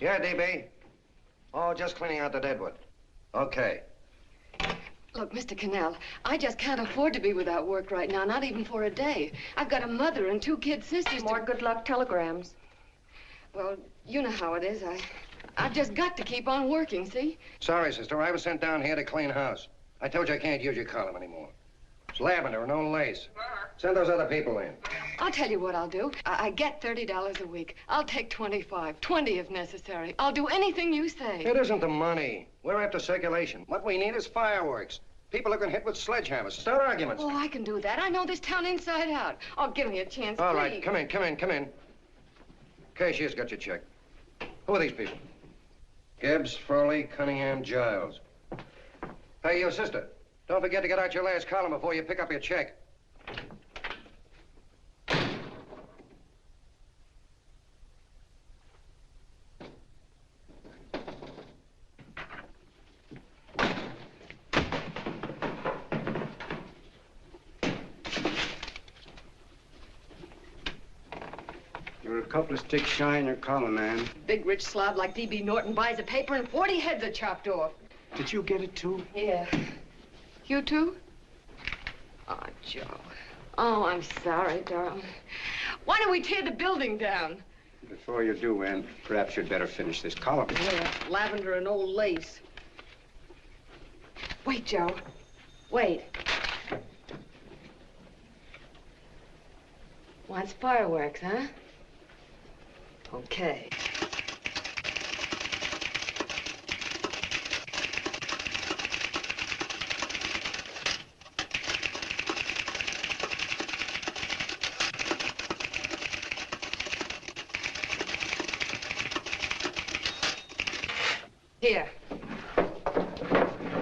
Yeah, DB. Oh, just cleaning out the deadwood. Okay. Look, Mr. Cannell, I just can't afford to be without work right now, not even for a day. I've got a mother and 2 kid sisters. More good luck telegrams. Well, you know how it is. I've just got to keep on working, see? Sorry, sister. I was sent down here to clean house. I told you I can't use your column anymore. It's lavender and no lace. Send those other people in. I'll tell you what I'll do. I get $30 a week. I'll take 25, 20 if necessary. I'll do anything you say. It isn't the money. We're after circulation. What we need is fireworks. People are going to hit with sledgehammers. Start arguments. Oh, I can do that. I know this town inside out. Oh, give me a chance, All please. right, come in. Cashier's got your check. Who are these people? Gibbs, Frawley, Cunningham, Giles. Hey, your sister. Don't forget to get out your last column before you pick up your check. You're a couple of sticks shy in your column, man. Big rich slob like D.B. Norton buys a paper and 40 heads are chopped off. Did you get it, too? Yeah. You too? Oh, Joe. Oh, I'm sorry, darling. Why don't we tear the building down? Before you do, Ann, perhaps you'd better finish this column. Yeah, lavender and old lace. Wait, Joe. Wait. Wants fireworks, huh? Okay. Here.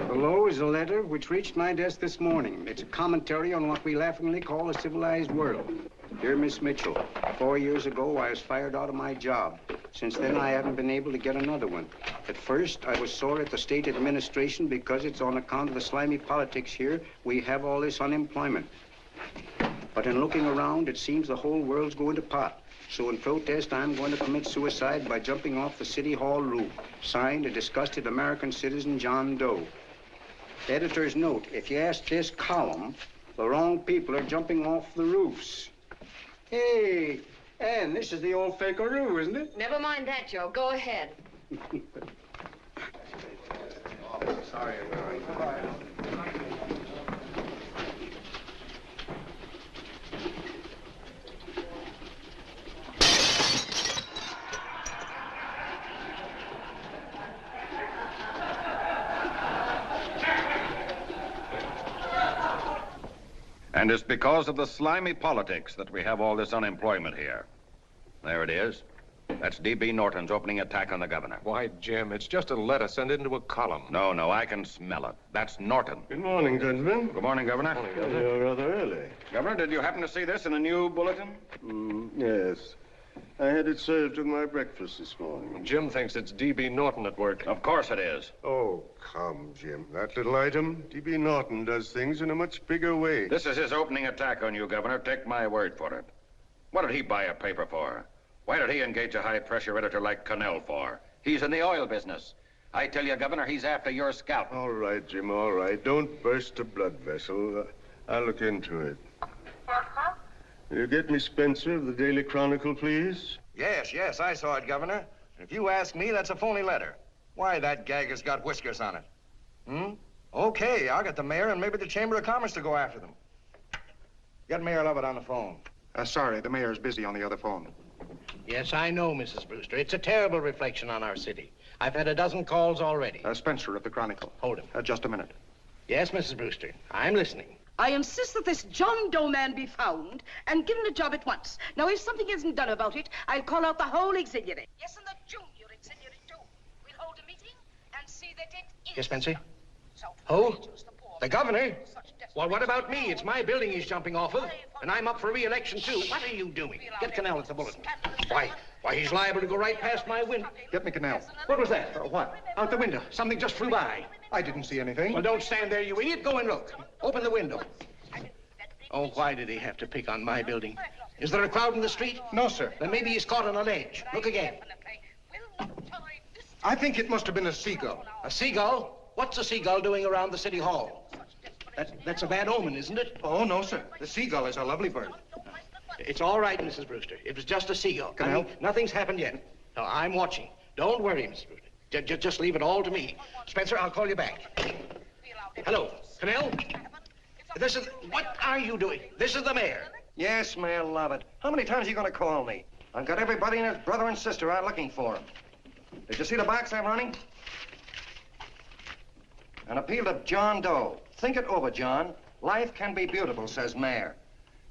Below is a letter which reached my desk this morning. It's a commentary on what we laughingly call a civilized world. Dear Miss Mitchell, 4 years ago, I was fired out of my job. Since then, I haven't been able to get another one. At first, I was sore at the state administration because it's on account of the slimy politics here we have all this unemployment. But in looking around, it seems the whole world's going to pot. So in protest, I'm going to commit suicide by jumping off the City Hall roof. Signed, a disgusted American citizen, John Doe. Editor's note, if you ask this column, the wrong people are jumping off the roofs. Hey, Ann, this is the old fakeroo, isn't it? Never mind that, Joe. Go ahead. Sorry, And it's because of the slimy politics that we have all this unemployment here. There it is. That's D.B. Norton's opening attack on the governor. Why, Jim, it's just a letter sent into a column. No, I can smell it. That's Norton. Good morning, gentlemen. Good morning, Governor. Morning, Governor. You're rather early. Governor, did you happen to see this in a new bulletin? Yes. I had it served with my breakfast this morning. Jim thinks it's D.B. Norton at work. Of course it is. Oh, come, Jim. That little item, D.B. Norton does things in a much bigger way. This is his opening attack on you, Governor. Take my word for it. What did he buy a paper for? Why did he engage a high-pressure editor like Cannell for? He's in the oil business. I tell you, Governor, he's after your scalp. All right, Jim, all right. Don't burst a blood vessel. I'll look into it. Will you get me Spencer of the Daily Chronicle, please? Yes, I saw it, Governor. If you ask me, that's a phony letter. Why, that gag has got whiskers on it. Okay, I'll get the mayor and maybe the Chamber of Commerce to go after them. Get Mayor Lovett on the phone. Sorry, the mayor's busy on the other phone. Yes, I know, Mrs. Brewster. It's a terrible reflection on our city. I've had a dozen calls already. Spencer of the Chronicle. Hold him. Just a minute. Yes, Mrs. Brewster. I'm listening. I insist that this John Doe man be found and given a job at once. Now, if something isn't done about it, I'll call out the whole auxiliary. Yes, and the junior auxiliary, too. We'll hold a meeting and see that it is. Yes, Spencer? Who? The governor? Well, what about me? It's my building he's jumping off of, and I'm up for re-election, too. What are you doing? Get Cannell at the bulletin. Why, he's liable to go right past my window. Get me Cannell. What was that? What? Out the window. Something just flew by. I didn't see anything. Well, don't stand there, you idiot. Go and look. Open the window. Oh, why did he have to pick on my building? Is there a crowd in the street? No, sir. Then maybe he's caught on a ledge. Look again. We'll not tolerate I think it must have been a seagull. A seagull? What's a seagull doing around the city hall? That's a bad omen, isn't it? Oh, no, sir. The seagull is a lovely bird. It's all right, Mrs. Brewster. It was just a seagull. Can I help? Nothing's happened yet. No, I'm watching. Don't worry, Mrs. Brewster. Just leave it all to me. Spencer, I'll call you back. Hello, Canal? What are you doing? This is the mayor. Yes, Mayor Lovett. How many times are you going to call me? I've got everybody and his brother and sister out looking for him. Did you see the box I'm running? An appeal to John Doe. Think it over, John. Life can be beautiful, says Mayor.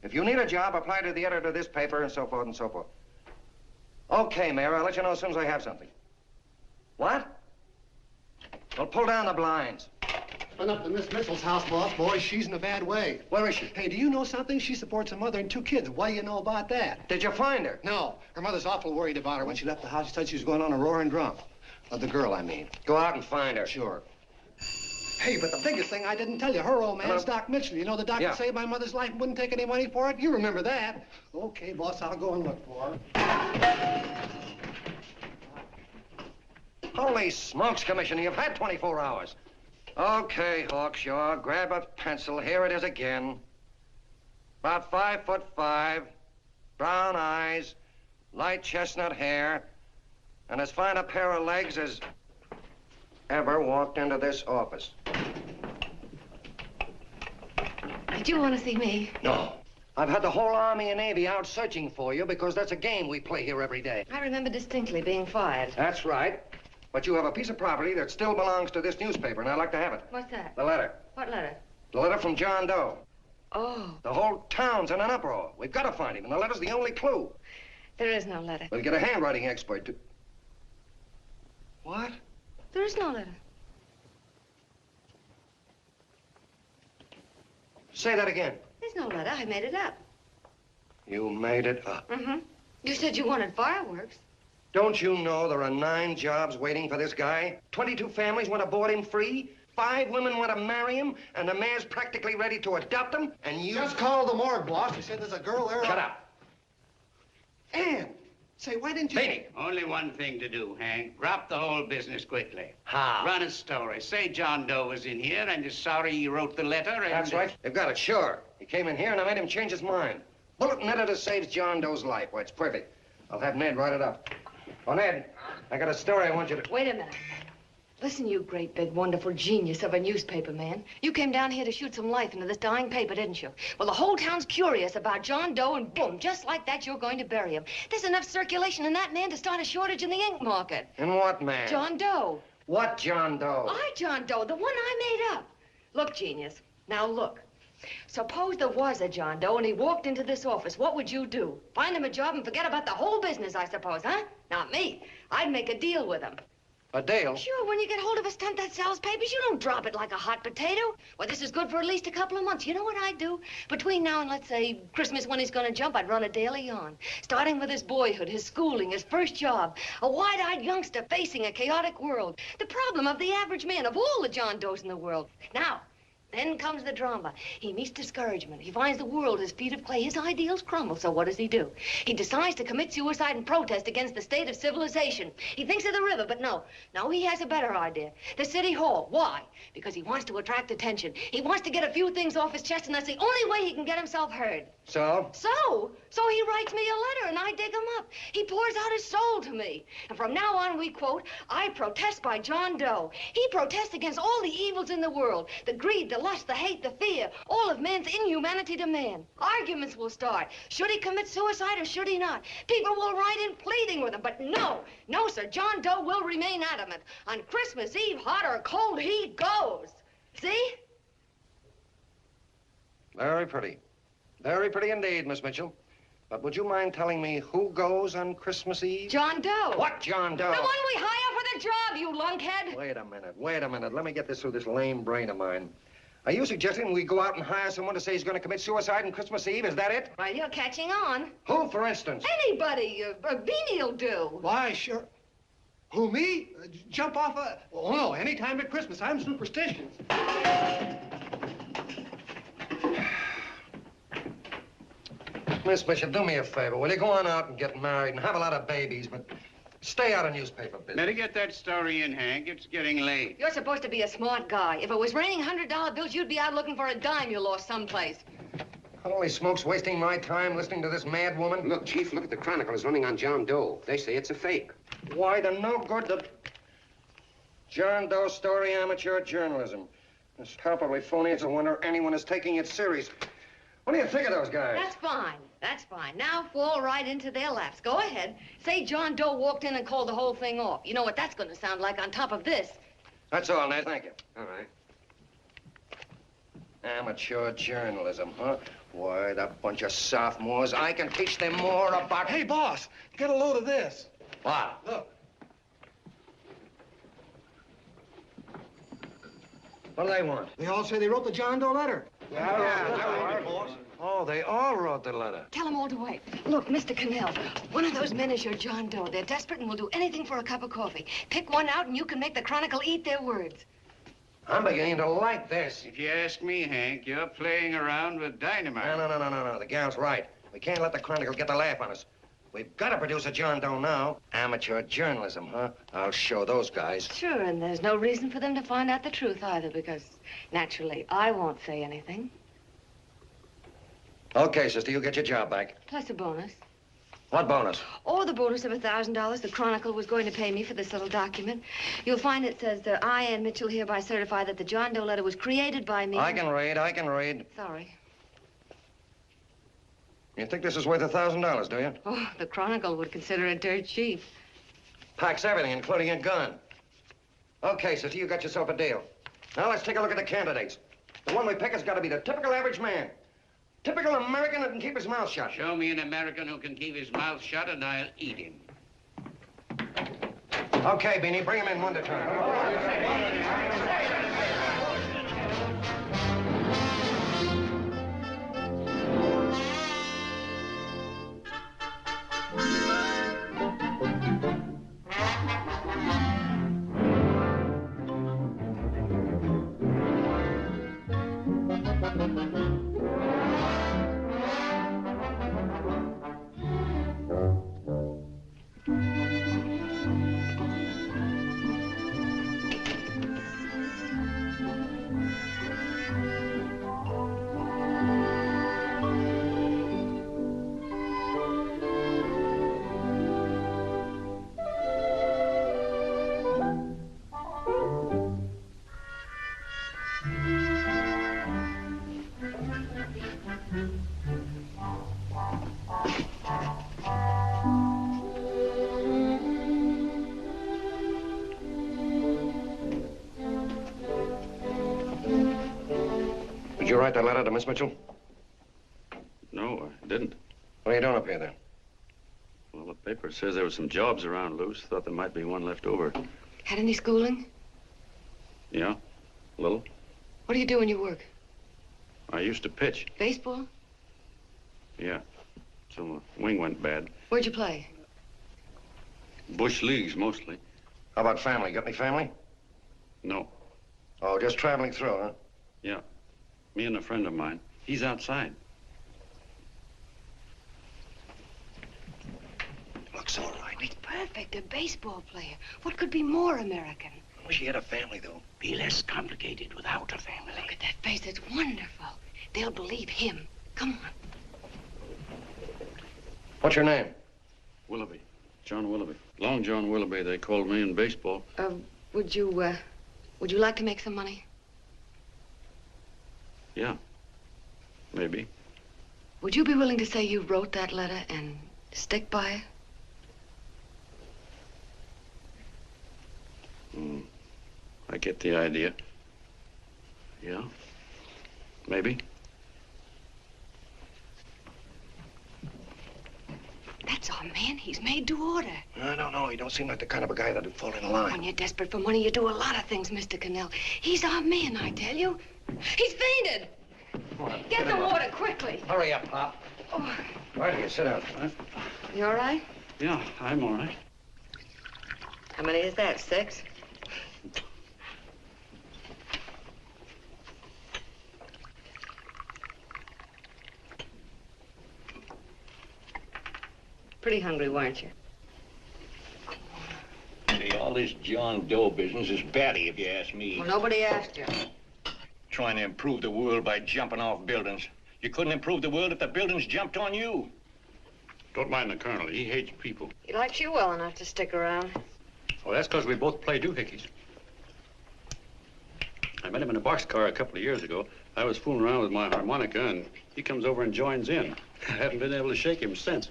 If you need a job, apply to the editor of this paper and so forth and so forth. Okay, Mayor, I'll let you know as soon as I have something. What? Well, pull down the blinds. Been up to Miss Mitchell's house, boss. Boy, she's in a bad way. Where is she? Hey, do you know something? She supports a mother and 2 kids. What do you know about that? Did you find her? No. Her mother's awful worried about her. When she left the house, she said she was going on a roaring drunk. The girl, I mean. Go out and find her. Sure. Hey, but the biggest thing I didn't tell you, her old man's Doc Mitchell. You know the doc Yeah. that saved my mother's life and wouldn't take any money for it? You remember that. Okay, boss, I'll go and look for her. Holy smokes, Commissioner, you've had 24 hours. Okay, Hawkshaw, grab a pencil. Here it is again. About 5'5", brown eyes, light chestnut hair, and as fine a pair of legs as ever walked into this office. Did you want to see me? No. I've had the whole Army and Navy out searching for you because that's a game we play here every day. I remember distinctly being fired. That's right. But you have a piece of property that still belongs to this newspaper, and I'd like to have it. What's that? The letter. What letter? The letter from John Doe. Oh, The whole town's in an uproar. We've got to find him, and the letter's the only clue. there is no letter. We'll get a handwriting expert to... What? There is no letter. Say that again. There's no letter. I made it up. You made it up. Mm-hmm. You said you wanted fireworks. Don't you know there are 9 jobs waiting for this guy? 22 families want to board him free. 5 women want to marry him, and the mayor's practically ready to adopt him, and you... Just call the morgue, boss. He said there's a girl there. Shut up. Ann! Say, why didn't you... Beanie. Only one thing to do, Hank. Drop the whole business quickly. How? Run a story. Say John Doe was in here and is sorry he wrote the letter and... That's right. They've got it, sure. He came in here, and I made him change his mind. Bulletin editor saves John Doe's life. Why, it's perfect. I'll have Ned write it up. Oh, Ned, I got a story I want you to... Wait a minute. Listen, you great, big, wonderful genius of a newspaper man. You came down here to shoot some life into this dying paper, didn't you? Well, the whole town's curious about John Doe, and boom, just like that, you're going to bury him. There's enough circulation in that man to start a shortage in the ink market. In what, man? John Doe. What John Doe? John Doe, the one I made up. Look, genius, now look. Suppose there was a John Doe and he walked into this office. What would you do? Find him a job and forget about the whole business, I suppose, huh? Not me. I'd make a deal with him. A deal? Sure, when you get hold of a stunt that sells papers, you don't drop it like a hot potato. Well, this is good for at least a couple of months. You know what I'd do? Between now and, let's say, Christmas when he's gonna jump, I'd run a daily on. Starting with his boyhood, his schooling, his first job. A wide-eyed youngster facing a chaotic world. The problem of the average man, of all the John Does in the world. Now, then comes the drama. He meets discouragement. He finds the world his feet of clay. His ideals crumble. So what does he do? He decides to commit suicide and protest against the state of civilization. He thinks of the river, but no. No, he has a better idea. The city hall. Why? Because he wants to attract attention. He wants to get a few things off his chest, and that's the only way he can get himself heard. So? So he writes me a letter, and I dig him up. He pours out his soul to me. And from now on, we quote, I protest by John Doe. He protests against all the evils in the world. The greed, the lust, the hate, the fear. All of man's inhumanity to man. Arguments will start. Should he commit suicide or should he not? People will write in pleading with him. But no, no, sir. John Doe will remain adamant. On Christmas Eve, hot or cold, he goes. See? Very pretty. Very pretty indeed, Miss Mitchell. But would you mind telling me who goes on Christmas Eve? John Doe. What John Doe? The one we hire for the job, you lunkhead. Wait a minute. Let me get this through this lame brain of mine. Are you suggesting we go out and hire someone to say he's going to commit suicide on Christmas Eve? Is that it? Well, you're catching on. Who, for instance? Anybody. Beanie'll do. Why, sure. Who, me? Jump off a... Oh, no, any time at Christmas. I'm superstitious. Miss Mitchell, do me a favor. Will you go on out and get married and have a lot of babies, but Stay out of newspaper business. Better get that story in, Hank. It's getting late. You're supposed to be a smart guy. If it was raining $100 bills, you'd be out looking for a dime you lost someplace. Holy smokes, wasting my time listening to this mad woman. Look, Chief, look at the Chronicle. It's running on John Doe. They say it's a fake. Why, the no good that... John Doe story, amateur journalism. It's palpably phony. It's a wonder anyone is taking it serious. What do you think of those guys? That's fine. That's fine. Now fall right into their laps. Go ahead. Say John Doe walked in and called the whole thing off. You know what that's going to sound like on top of this. That's all, Ned. Thank you. All right. Amateur journalism, huh? Why, that bunch of sophomores, I can teach them more about... Hey, boss, get a load of this. What? Look. What do they want? They all say they wrote the John Doe letter. Oh, they all wrote the letter. Tell them all to wait. Look, Mr. Cannell, one of those men is your John Doe. They're desperate and will do anything for a cup of coffee. Pick one out and you can make the Chronicle eat their words. I'm beginning to like this. If you ask me, Hank, you're playing around with dynamite. No. The gal's right. We can't let the Chronicle get the laugh on us. We've got to produce a John Doe now. Amateur journalism, huh? I'll show those guys. Sure, and there's no reason for them to find out the truth either, because naturally, I won't say anything. Okay, sister, you get your job back. Plus a bonus. What bonus? Or the bonus of $1,000 the Chronicle was going to pay me for this little document. You'll find it says that I, Ann Mitchell, hereby certify that the John Doe letter was created by me. I can read. Sorry. You think this is worth $1,000, do you? Oh, the Chronicle would consider it dirt cheap. Packs everything, including a gun. Okay, sister, you got yourself a deal. Now let's take a look at the candidates. The one we pick has got to be the typical average man. Typical American that can keep his mouth shut. Show me an American who can keep his mouth shut and I'll eat him. Okay, Beanie, bring him in one at a time. Did you write that letter to Miss Mitchell? No, I didn't. What are you doing up here, then? Well, the paper says there were some jobs around loose. Thought there might be one left over. Had any schooling? Yeah, a little. What do you do when you work? I used to pitch. Baseball? Yeah, till the wing went bad. Where'd you play? Bush leagues, mostly. How about family? Got any family? No. Oh, just traveling through, huh? Yeah, me and a friend of mine. He's outside. Looks all right. He's perfect, a baseball player. What could be more American? I wish he had a family, though. Be less complicated without a family. Look at that face, it's wonderful. They'll believe him. Come on. What's your name? Willoughby. John Willoughby. Long John Willoughby, they called me in baseball. Would you like to make some money? Yeah, maybe. Would you be willing to say you wrote that letter and stick by it? I get the idea. Yeah, maybe. That's our man. He's made to order. I don't know. He don't seem like the kind of a guy that'd fall in line. When you're desperate for money, you do a lot of things, Mr. Cannell. He's our man, I tell you. He's fainted. Get the water quickly. Hurry up, Pop. Oh. Right here, sit down. You all right? Yeah, I'm all right. How many is that, 6? Pretty hungry, weren't you? All this John Doe business is batty, if you ask me. Well, nobody asked you. Trying to improve the world by jumping off buildings. You couldn't improve the world if the buildings jumped on you. Don't mind the colonel. He hates people. He likes you well enough to stick around. Well, that's because we both play doohickeys. I met him in a boxcar a couple of years ago. I was fooling around with my harmonica, and he comes over and joins in. I haven't been able to shake him since.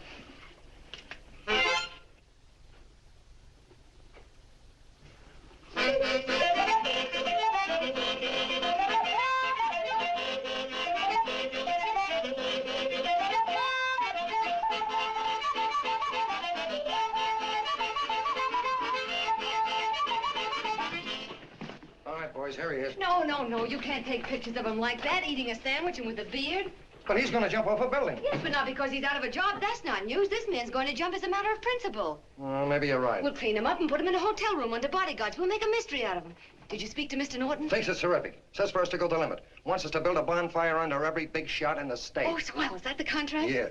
Here he is. No, you can't take pictures of him like that, eating a sandwich and with a beard. But he's going to jump off a building. Yes, but not because he's out of a job. That's not news. This man's going to jump as a matter of principle. Well, maybe you're right. We'll clean him up and put him in a hotel room under bodyguards. We'll make a mystery out of him. Did you speak to Mr. Norton? Thinks it's terrific. Says for us to go the limit. Wants us to build a bonfire under every big shot in the state. Oh, swell. Is that the contract? Yeah.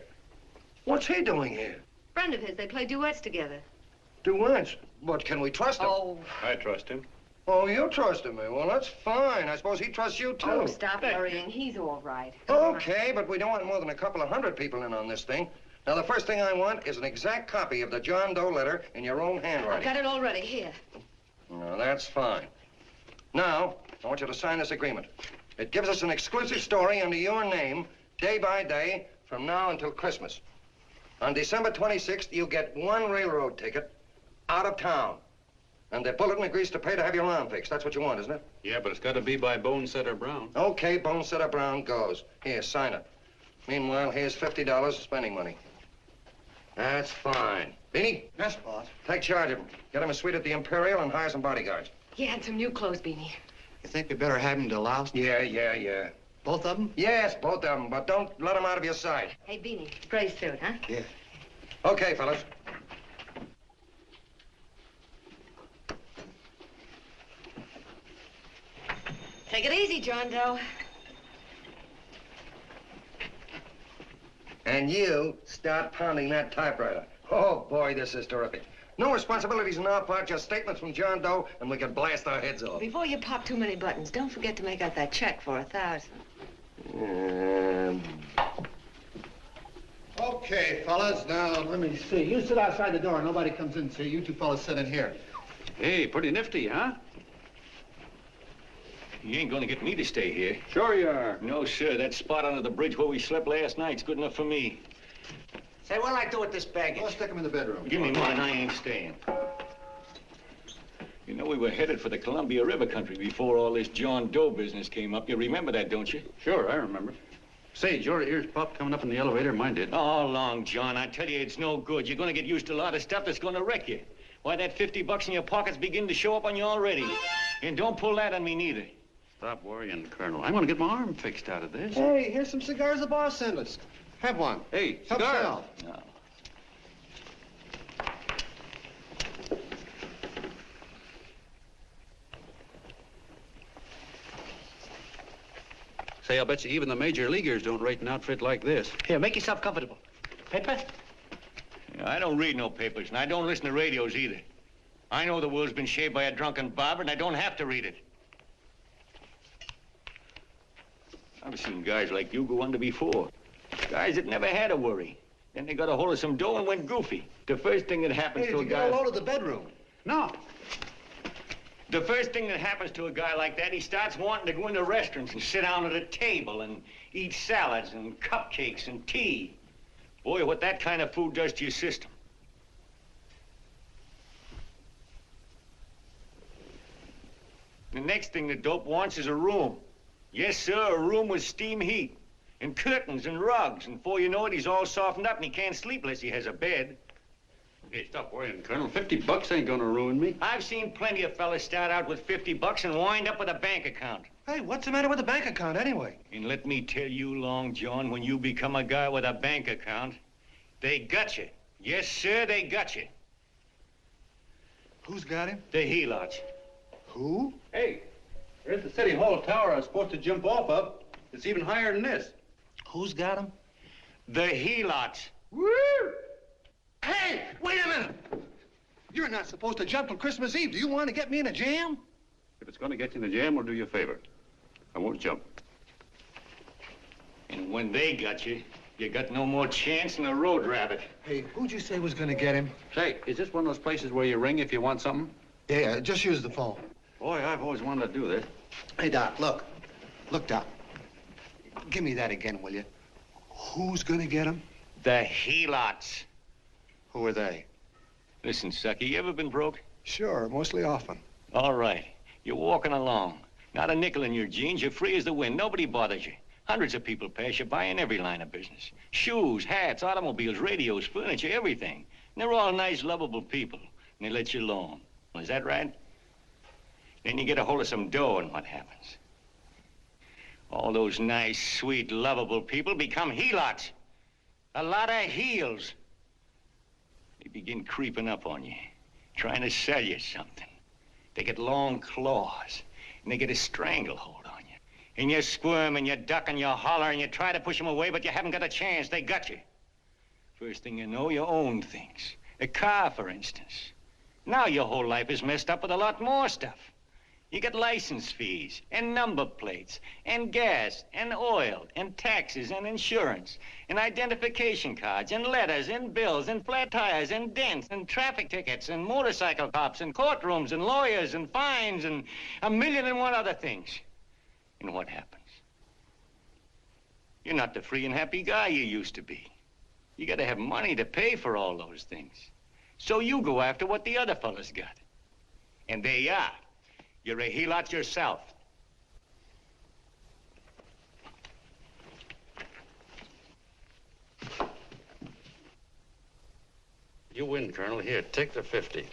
What's he doing here? Friend of his. They play duets together. Duets? But can we trust him? Oh. I trust him. Oh, you trusted me. Well, that's fine. I suppose he trusts you, too. Oh, stop worrying. He's all right. Okay, but we don't want more than a couple of hundred people in on this thing. Now, the first thing I want is an exact copy of the John Doe letter in your own handwriting. I've got it already. Here. No, that's fine. Now, I want you to sign this agreement. It gives us an exclusive story under your name, day by day, from now until Christmas. On December 26th, you get one railroad ticket out of town. And the bulletin agrees to pay to have your arm fixed. That's what you want, isn't it? Yeah, but it's got to be by Bonesetter Brown. Okay, Bonesetter Brown goes. Here, sign it. Meanwhile, here's $50 of spending money. That's fine. Beanie? Yes, boss. Take charge of him. Get him a suite at the Imperial and hire some bodyguards. Yeah, and some new clothes, Beanie. You think we better have him deloused? Yeah. Both of them? Yes, both of them, but don't let them out of your sight. Hey, Beanie, gray suit, huh? Yeah. Okay, fellas. Take it easy, John Doe. And you start pounding that typewriter. Oh, boy, this is terrific. No responsibilities on our part, just statements from John Doe, and we can blast our heads off. Before you pop too many buttons, don't forget to make out that check for $1,000. Okay, fellas, now, let me see. You sit outside the door. Nobody comes in, see? You two fellas sit in here. Hey, pretty nifty, huh? You ain't gonna get me to stay here. Sure you are. No, sir. That spot under the bridge where we slept last night's good enough for me. Say, what'll I do with this baggage? Well, stick him in the bedroom. Give me mine, I ain't staying. You know, we were headed for the Columbia River country before all this John Doe business came up. You remember that, don't you? Sure, I remember. Say, your ears popped coming up in the elevator. Mine did. All along, John. I tell you, it's no good. You're gonna get used to a lot of stuff that's gonna wreck you. Why, that $50 in your pocket's beginning to show up on you already. And don't pull that on me, neither. Stop worrying, Colonel. I'm gonna get my arm fixed out of this. Hey, here's some cigars the boss sent us. Have one. Hey, Help cigars. yourself. No. Say, I'll bet you even the major leaguers don't rate an outfit like this. Here, make yourself comfortable. Paper? I don't read no papers, and I don't listen to radios either. I know the world's been shaped by a drunken barber, and I don't have to read it. I've seen guys like you go under before. Guys that never had a worry. Then they got a hold of some dough and went goofy. The first thing that happens Hey, to a did you guy... get a load of the bedroom? No. The first thing that happens to a guy like that, he starts wanting to go into restaurants and sit down at a table and eat salads and cupcakes and tea. Boy, what that kind of food does to your system. The next thing the dope wants is a room. Yes, sir, a room with steam heat and curtains and rugs. And before you know it, he's all softened up and he can't sleep unless he has a bed. Hey, stop worrying, Colonel. $50 ain't gonna ruin me. I've seen plenty of fellas start out with $50 and wind up with a bank account. Hey, what's the matter with the bank account, anyway? And let me tell you, Long John, when you become a guy with a bank account, they got you. Yes, sir, they got you. Who's got him? The helots. Who? Hey, there's the City Hall tower I was supposed to jump off of. It's even higher than this. Who's got him? The helots. Woo! Hey, wait a minute! You're not supposed to jump till Christmas Eve. Do you want to get me in a jam? If it's going to get you in a jam, we'll do you a favor. I won't jump. And when they got you got no more chance than a road rabbit. Hey, who'd you say was going to get him? Say, is this one of those places where you ring if you want something? Yeah, just use the phone. Boy, I've always wanted to do this. Hey, Doc, look. Look, Doc. Give me that again, will you? Who's going to get him? The helots. Who are they? Listen, sucker, you ever been broke? Sure, mostly often. All right. You're walking along. Not a nickel in your jeans. You're free as the wind. Nobody bothers you. Hundreds of people pass you by in every line of business. Shoes, hats, automobiles, radios, furniture, everything. And they're all nice, lovable people. And they let you alone. Well, is that right? Then you get a hold of some dough, and what happens? All those nice, sweet, lovable people become helots. A lot of heels. They begin creeping up on you, trying to sell you something. They get long claws, and they get a stranglehold on you. And you squirm, and you duck, and you holler, and you try to push them away, but you haven't got a chance. They got you. First thing you know, you own things. A car, for instance. Now your whole life is messed up with a lot more stuff. You get license fees, and number plates, and gas, and oil, and taxes, and insurance, and identification cards, and letters, and bills, and flat tires, and dents, and traffic tickets, and motorcycle cops, and courtrooms, and lawyers, and fines, and 1,000,001 other things. And what happens? You're not the free and happy guy you used to be. You gotta have money to pay for all those things. So you go after what the other fellas got. And there you are. You're a helot yourself. You win, Colonel. Here, take the 50.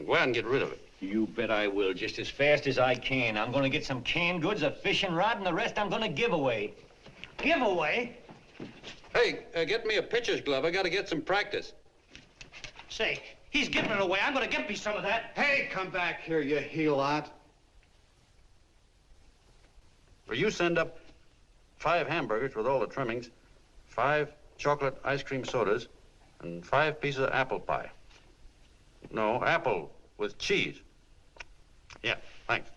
Go out and get rid of it. You bet I will, just as fast as I can. I'm gonna get some canned goods, a fishing rod, and the rest I'm gonna give away. Give away? Hey, get me a pitcher's glove. I gotta get some practice. Say, he's giving it away. I'm gonna get me some of that. Hey, come back here, you helot. Well, you send up 5 hamburgers with all the trimmings, 5 chocolate ice cream sodas, and 5 pieces of apple pie. No, apple with cheese. Yeah, thanks.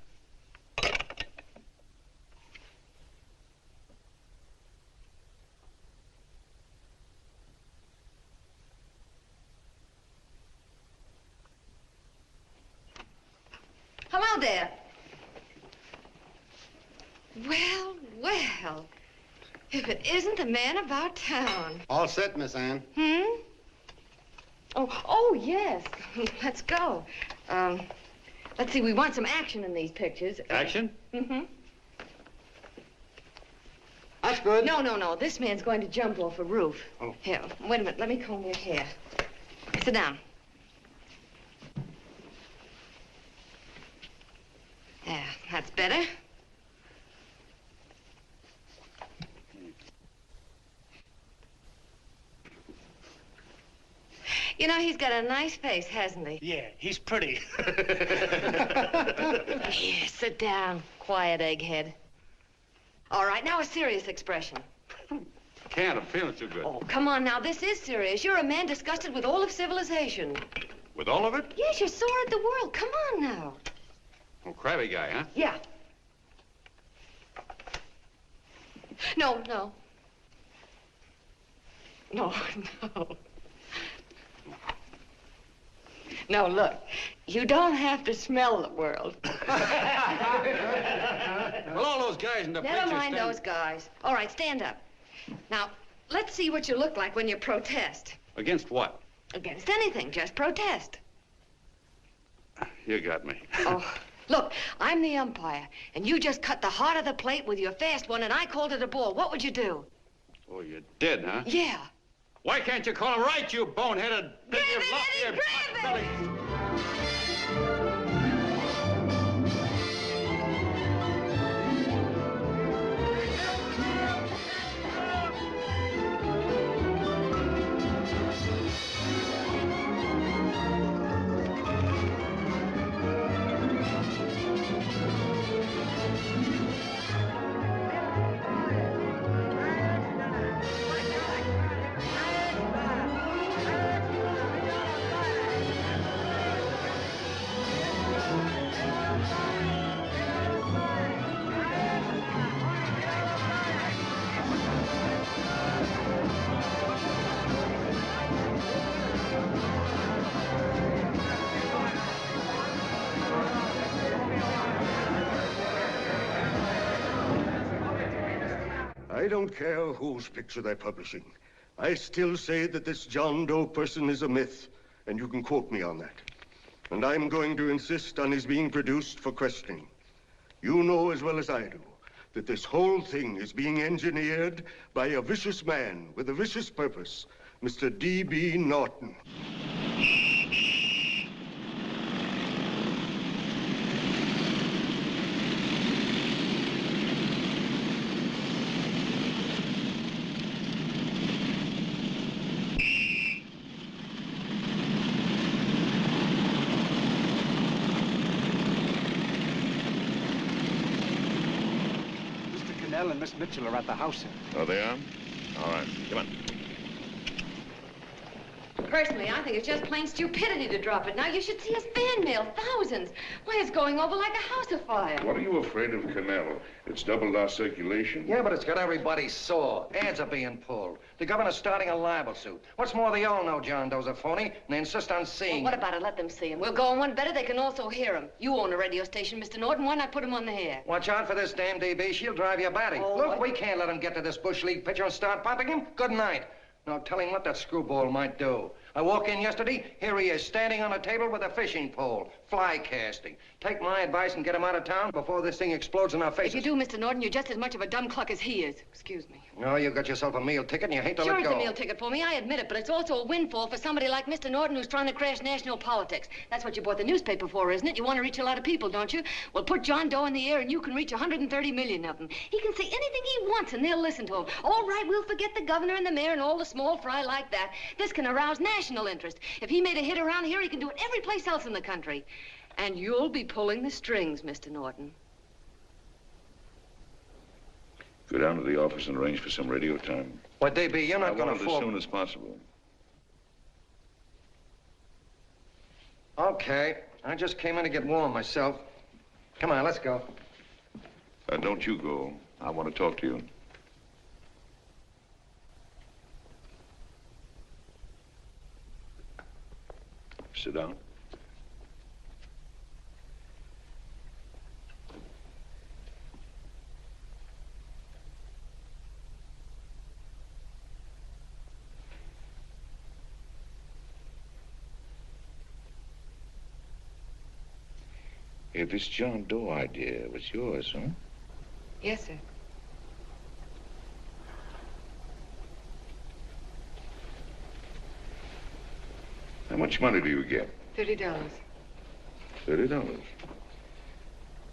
Hello there. Well, well. If it isn't the man about town. All set, Miss Anne. Oh, yes. Let's go. Let's see, we want some action in these pictures. Action? That's good. No. This man's going to jump off a roof. Oh. Here, wait a minute. Let me comb your hair. Sit down. Yeah, that's better. You know, he's got a nice face, hasn't he? Yeah, he's pretty. Here, sit down. Quiet, egghead. All right, now a serious expression. Can't. I'm feeling too good. Oh, come on now. This is serious. You're a man disgusted with all of civilization. With all of it? Yes, you're sore at the world. Come on now. Oh, crabby guy, huh? Yeah. No. No, look. You don't have to smell the world. Well, all those guys in the Never picture mind those guys. All right, stand up. Now, let's see what you look like when you protest. Against what? Against anything, just protest. You got me. Oh, look, I'm the umpire, and you just cut the heart of the plate with your fast one, and I called it a ball. What would you do? Oh, you did, huh? Yeah. Why can't you call him right, you boneheaded... Grab it, Eddie, grab it! don't care whose picture they're publishing. I still say that this John Doe person is a myth, and you can quote me on that. And I'm going to insist on his being produced for questioning. You know as well as I do that this whole thing is being engineered by a vicious man with a vicious purpose, Mr. D.B. Norton. And Miss Mitchell are at the house, sir. Oh, they are? All right, come on. Personally, I think it's just plain stupidity to drop it. Now, you should see his fan mail, thousands. Why, it's going over like a house afire. What are you afraid of, Canal? It's doubled our circulation. Yeah, but it's got everybody sore. Ads are being pulled. The governor's starting a libel suit. What's more, they all know John Doe's a phony, and they insist on seeing Well, what about it? Let them see him. We'll go on one better. They can also hear him. You own a radio station, Mr. Norton. Why not put him on the air? Watch out for this damn DB. She'll drive you batty. Oh, Look, what? we can't let him get to this Bush League pitcher and start pumping him. Good night. Now, tell him what that screwball might do. I walk in yesterday, here he is, standing on a table with a fishing pole, fly casting. Take my advice and get him out of town before this thing explodes in our faces. If you do, Mr. Norton, you're just as much of a dumb cluck as he is. Excuse me. No, you got yourself a meal ticket and you hate to Sure, let it's go. a meal ticket for me, I admit it, but it's also a windfall for somebody like Mr. Norton who's trying to crash national politics. That's what you bought the newspaper for, isn't it? You want to reach a lot of people, don't you? Well, put John Doe in the air and you can reach 130 million of them. He can say anything he wants and they'll listen to him. All right, we'll forget the governor and the mayor and all the small fry like that. This can arouse national interest. If he made a hit around here, he can do it every place else in the country. And you'll be pulling the strings, Mr. Norton. Go down to the office and arrange for some radio time. What, DB, you're not going want to it fall... as soon as possible. Okay. I just came in to get warm myself. Come on, let's go. Don't you go. I want to talk to you. Sit down. Hey, this John Doe idea was yours, huh? Yes, sir. How much money do you get? $30. $30.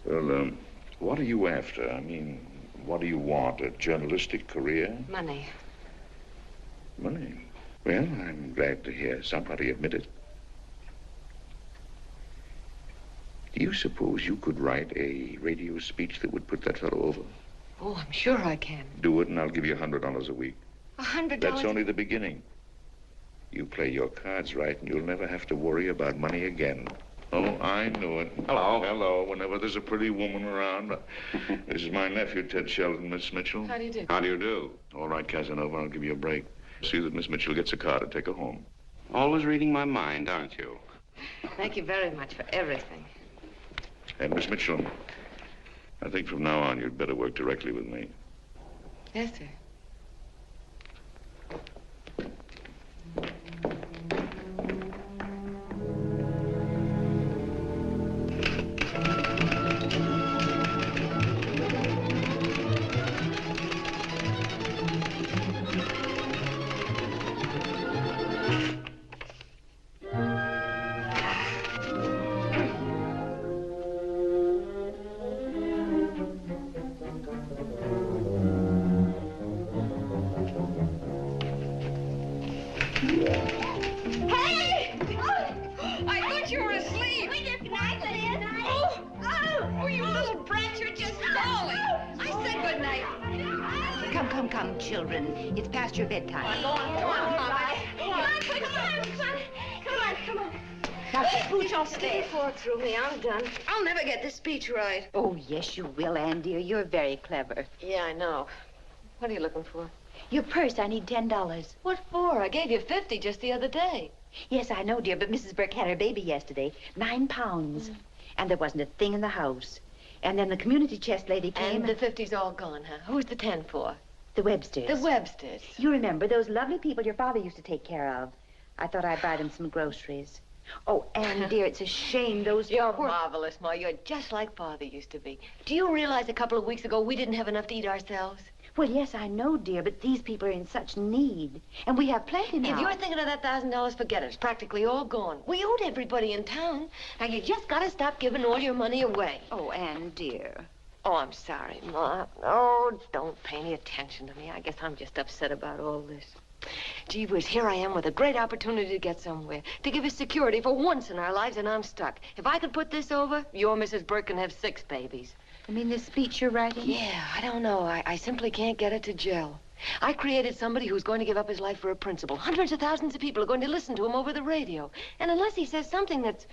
Well, what are you after? I mean, what do you want? A journalistic career? Money. Money? Well, I'm glad to hear somebody admit it. Do you suppose you could write a radio speech that would put that fellow over? Oh, I'm sure I can. Do it, and I'll give you $100 a week. $100? That's only the beginning. You play your cards right, and you'll never have to worry about money again. Oh, I knew it. Hello. Hello. Whenever there's a pretty woman around. This is my nephew, Ted Sheldon, Miss Mitchell. How do you do? How do you do? All right, Casanova, I'll give you a break. See that Miss Mitchell gets a car to take her home. Always reading my mind, aren't you? Thank you very much for everything. And Miss Mitchell, I think from now on you'd better work directly with me. Yes, sir. Come, children. It's past your bedtime. Come on, quick, come on. Now, pooch off Stick your fork through me. I'm done. I'll never get this speech right. Oh, yes, you will, Ann, dear. You're very clever. Yeah, I know. What are you looking for? Your purse, I need $10. What for? I gave you 50 just the other day. Yes, I know, dear, but Mrs. Burke had her baby yesterday. 9 pounds. And there wasn't a thing in the house. And then the community chest lady came. And the 50's all gone, huh? Who's the 10 for? The Websters. The Websters. You remember those lovely people your father used to take care of. I thought I'd buy them some groceries. Oh, Anne, dear, it's a shame those You're marvelous, Ma. You're just like Father used to be. Do you realize a couple of weeks ago we didn't have enough to eat ourselves? Well, yes, I know, dear, but these people are in such need. And we have plenty now. If you're thinking of that $1,000, forget it. It's practically all gone. We owed everybody in town. Now, you just got to stop giving all your money away. Oh, Anne, dear. Oh, I'm sorry, Ma. Oh, don't pay any attention to me. I guess I'm just upset about all this. Gee whiz, here I am with a great opportunity to get somewhere, to give us security for once in our lives, and I'm stuck. If I could put this over, your Mrs. Burke can have 6 babies. You mean this speech you're writing? Yeah, I don't know. I simply can't get it to gel. I created somebody who's going to give up his life for a principle. Hundreds of thousands of people are going to listen to him over the radio. And unless he says something that's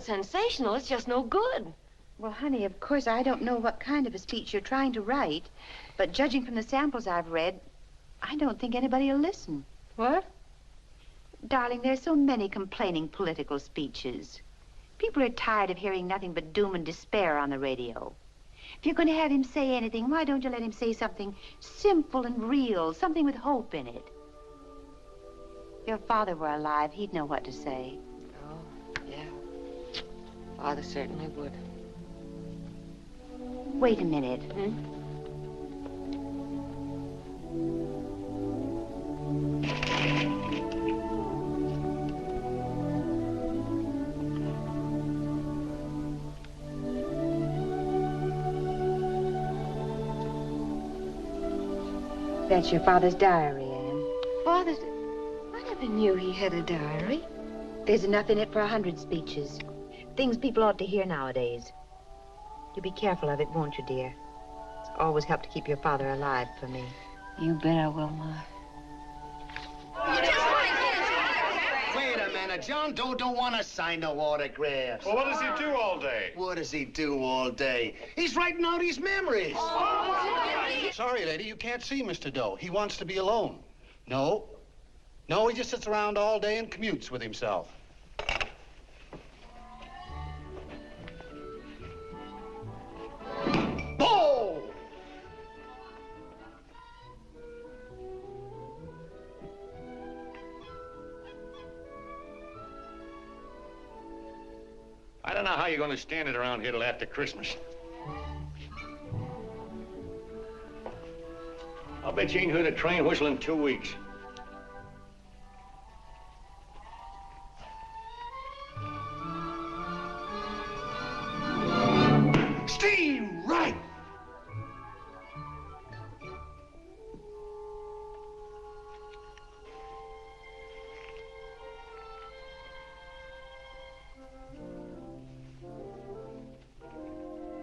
sensational, it's just no good. Well, honey, of course, I don't know what kind of a speech you're trying to write, but judging from the samples I've read, I don't think anybody will listen. What? Darling, there's so many complaining political speeches. People are tired of hearing nothing but doom and despair on the radio. If you're going to have him say anything, why don't you let him say something simple and real, something with hope in it? If your father were alive, he'd know what to say. Oh, yeah. Father certainly would. Wait a minute. That's your father's diary, Anne. Father's... I never knew he had a diary. There's enough in it for 100 speeches. Things people ought to hear nowadays. You'll be careful of it, won't you, dear? It's always helped to keep your father alive for me. You bet I will, Ma. Wait a minute. John Doe don't want to sign no autographs. Well, what does he do all day? What does he do all day? He's writing out his memories. Sorry, lady, you can't see Mr. Doe. He wants to be alone. No. No, he just sits around all day and commutes with himself. Oh! I don't know how you're going to stand it around here till after Christmas. I'll bet you ain't heard a train whistle in 2 weeks. Steve, right!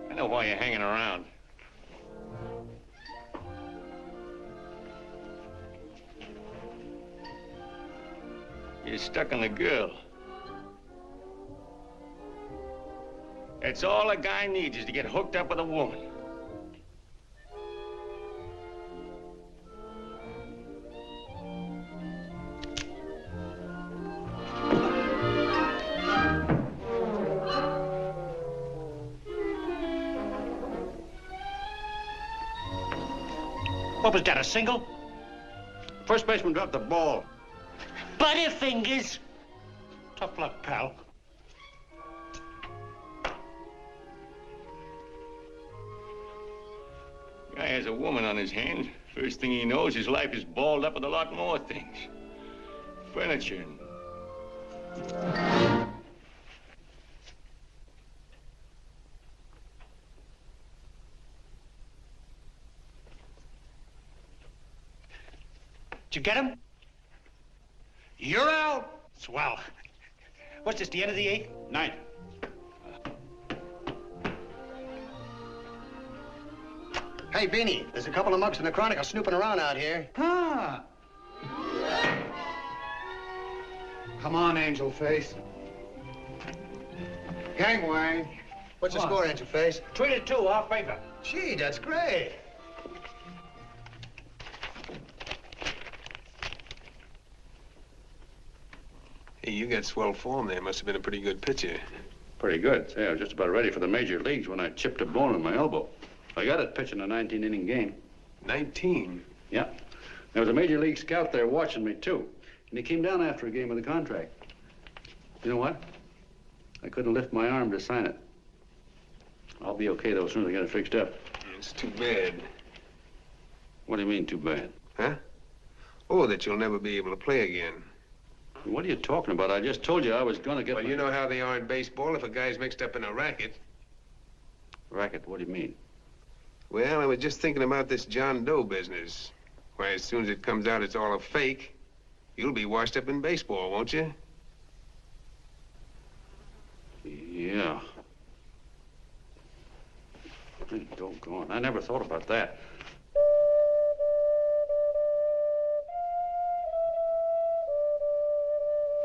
I know why you're hanging around. You're stuck on the girl. That's all a guy needs is to get hooked up with a woman. What was that, a single? First baseman dropped the ball. Butterfingers. Tough luck, pal. Guy has a woman on his hands. First thing he knows, his life is balled up with a lot more things. Furniture and... Did you get him? You're out. Swell. What's this, the end of the 8th? 9th. Hey, Beanie, there's a couple of mugs in the Chronicle snooping around out here. Ah. Come on, Angel Face. Gangway. What's the score, Angel Face? 3-2, our favor. Gee, that's great. Hey, you got swell form there. Must have been a pretty good pitcher. Pretty good. Say, I was just about ready for the major leagues when I chipped a bone in my elbow. I got it pitching a 19-inning game. 19? Yeah. There was a major league scout there watching me, too. And he came down after a game of the contract. You know what? I couldn't lift my arm to sign it. I'll be okay, though, as soon as I get it fixed up. It's too bad. What do you mean, too bad? Huh? Oh, that you'll never be able to play again. What are you talking about? I just told you I was going to get Well, you know how they are in baseball if a guy's mixed up in a racket. Racket? What do you mean? Well, I was just thinking about this John Doe business. Why, as soon as it comes out it's all a fake, you'll be washed up in baseball, won't you? Yeah. Hey, doggone. I never thought about that.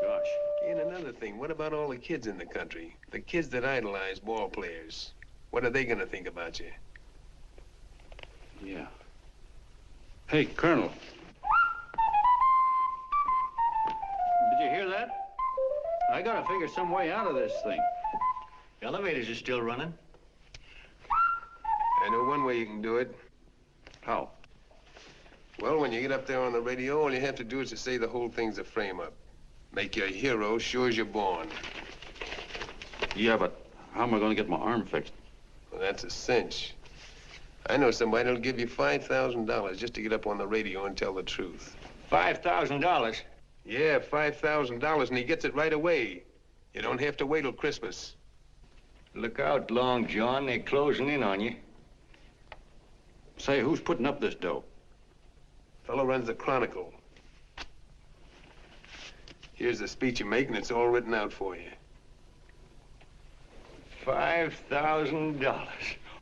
Gosh. And another thing, what about all the kids in the country? The kids that idolize ball players. What are they gonna think about you? Yeah. Hey, Colonel. Did you hear that? I gotta figure some way out of this thing. Elevators are still running. I know one way you can do it. How? Well, when you get up there on the radio, all you have to do is to say the whole thing's a frame-up. Make you a hero sure as you're born. Yeah, but how am I gonna get my arm fixed? Well, that's a cinch. I know somebody that'll give you $5,000 just to get up on the radio and tell the truth. $5,000? Yeah, $5,000, and he gets it right away. You don't have to wait till Christmas. Look out, Long John. They're closing in on you. Say, who's putting up this dough? Fellow runs the Chronicle. Here's the speech you make, and it's all written out for you. $5,000.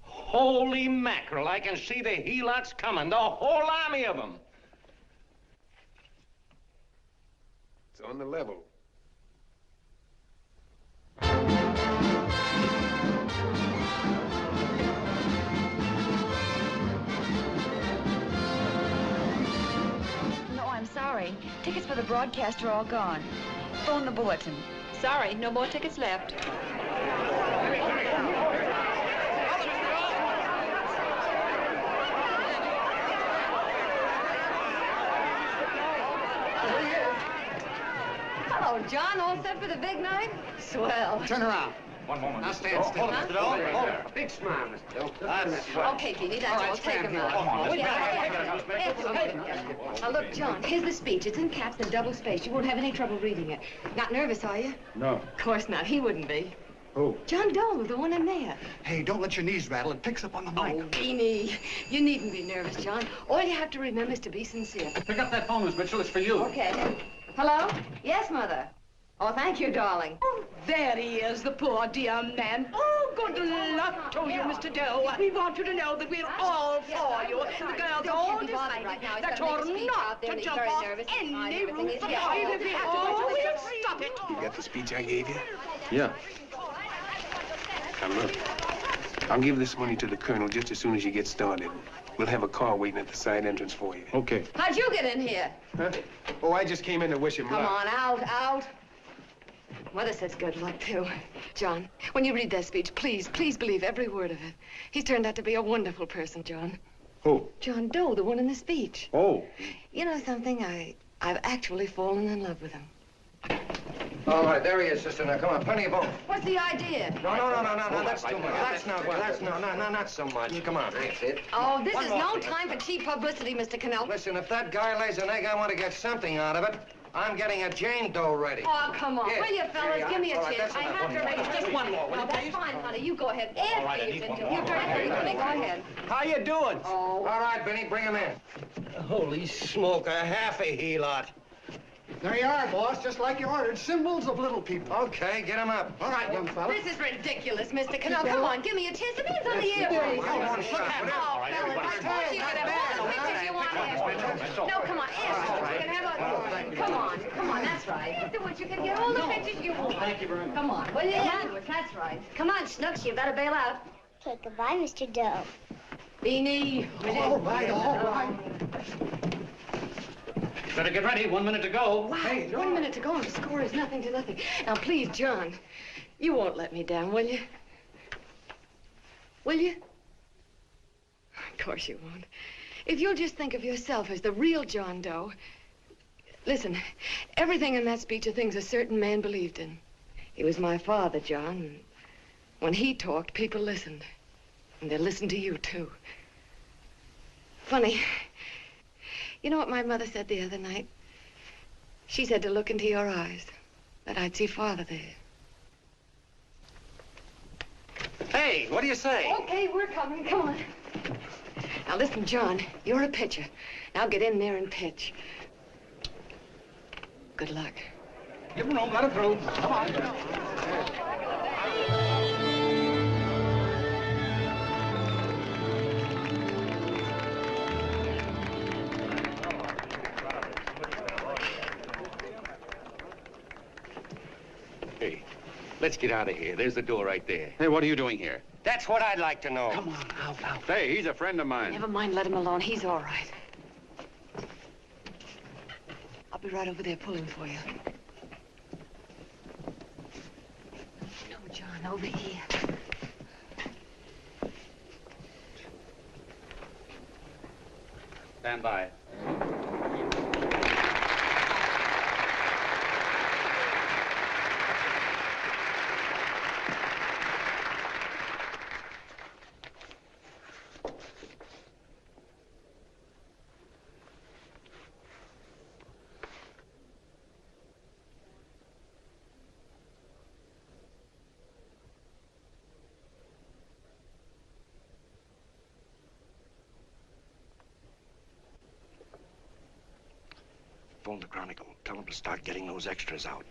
Holy mackerel, I can see the helots coming, the whole army of them. It's on the level. No, I'm sorry. Tickets for the broadcast are all gone. Phone the bulletin. Sorry, no more tickets left. Hello, John. All set for the big night? Swell. Turn around. One moment. Now stand still. Hold it, Mr. Doe. Hold it. Big smile, Mr. Doe. That's right. Okay, Petey, that's all. Take him out. Now, look, John, here's the speech. It's in caps and double spaced. You won't have any trouble reading it. Not nervous, are you? No. Of course not. He wouldn't be. Who? John Doe, the one in there. Hey, don't let your knees rattle. It picks up on the mic. Oh, Beanie. You needn't be nervous, John. All you have to remember is to be sincere. Pick up that phone, Miss Mitchell. It's for you. Okay. Hello? Yes, Mother. Oh, thank you, darling. Oh, there he is, the poor dear man. Oh, good luck to you, Mr. Doe. We want you to know that we're all for you. The girls all decided that you're not to jump off any roof at all. Even if we have to go, we'll stop it. You got the speech I gave you? Yeah. Now, look. I'll give this money to the colonel just as soon as you get started. We'll have a car waiting at the side entrance for you. Okay. How'd you get in here? Huh? Oh, I just came in to wish him luck. Come on, out. Mother says good luck, too. John, when you read that speech, please believe every word of it. He's turned out to be a wonderful person, John. Who? John Doe, the one in the speech. Oh. You know something? I've actually fallen in love with him. All right, there he is, sister. Now, come on, plenty of both. What's the idea? No, that's too much. Not so much. Come on. That's it. Oh, this is no time for cheap publicity, Mr. Cannell. Listen, if that guy lays an egg, I want to get something out of it. I'm getting a Jane Doe ready. Oh, come on. Here. Will you, fellas? Give me a All right, chance. I that's have to enough. raise Just one more, will No, you, that's please? fine, honey. You go ahead. All right, I After need you've one been more. You're very honey. Go ahead. How you doing? Oh. All right, Benny, bring him in. Holy smoke, a half a helot. There you are, boss, just like you ordered. Symbols of little people. Okay, get him up. All right, young fella. This is ridiculous, Mr. Cannell. Come on, give me a chance. The man's on the air. Please. One shot. Oh, fellas, of course you can have all the pictures you want afterwards. No, come on, afterwards. You can have a... Come on, that's right. Afterwards, you can get all the pictures you want. Thank you very much. Come on, will you? Afterwards, that's right. Come on, Snooks, you better bail out. Okay, goodbye, Mr. Doe. Beanie. All right. Better get ready. 1 minute to go. Wow, 1 minute to go and the score is nothing to nothing. Now, please, John, you won't let me down, will you? Will you? Of course you won't. If you'll just think of yourself as the real John Doe. Listen, everything in that speech are things a certain man believed in. He was my father, John. And when he talked, people listened. And they listened to you, too. Funny. You know what my mother said the other night? She said to look into your eyes, that I'd see Father there. Hey, what do you say? Okay, we're coming. Come on. Now, listen, John, you're a pitcher. Now get in there and pitch. Good luck. Give him room, let him through. Come on. Hey, let's get out of here. There's the door right there. Hey, what are you doing here? That's what I'd like to know. Come on, out. Hey, he's a friend of mine. Never mind, let him alone. He's all right. I'll be right over there pulling for you. No, John, over here. Stand by. Phone the Chronicle. Tell them to start getting those extras out.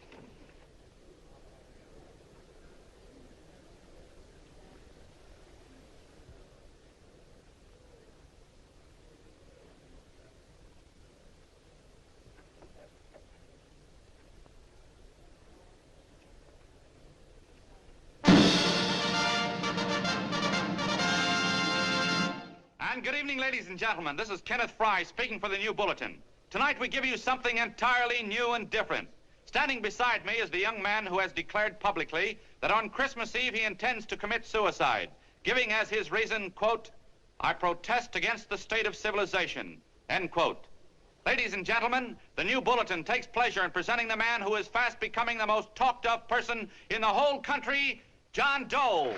And good evening, ladies and gentlemen. This is Kenneth Fry speaking for the New Bulletin. Tonight we give you something entirely new and different. Standing beside me is the young man who has declared publicly that on Christmas Eve he intends to commit suicide, giving as his reason, quote, "I protest against the state of civilization," end quote. Ladies and gentlemen, the New Bulletin takes pleasure in presenting the man who is fast becoming the most talked of person in the whole country, John Doe.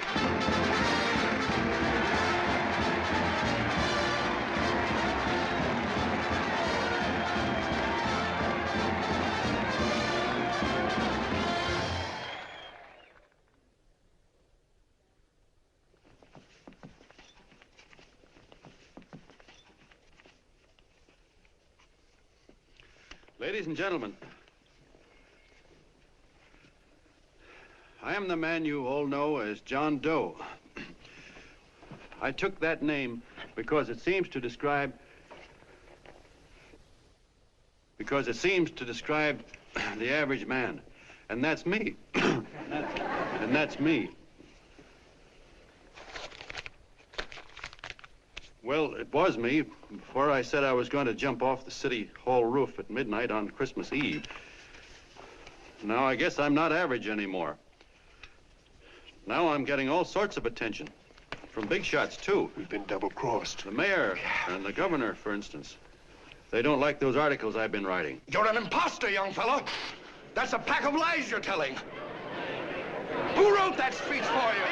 Ladies and gentlemen, I am the man you all know as John Doe. I took that name because it seems to describe the average man. And that's me. And that's me. Well, it was me before I said I was going to jump off the city hall roof at midnight on Christmas Eve. Now I guess I'm not average anymore. Now I'm getting all sorts of attention. From big shots, too. We've been double-crossed. The mayor and the governor, for instance. They don't like those articles I've been writing. You're an imposter, young fellow. That's a pack of lies you're telling. Who wrote that speech for you?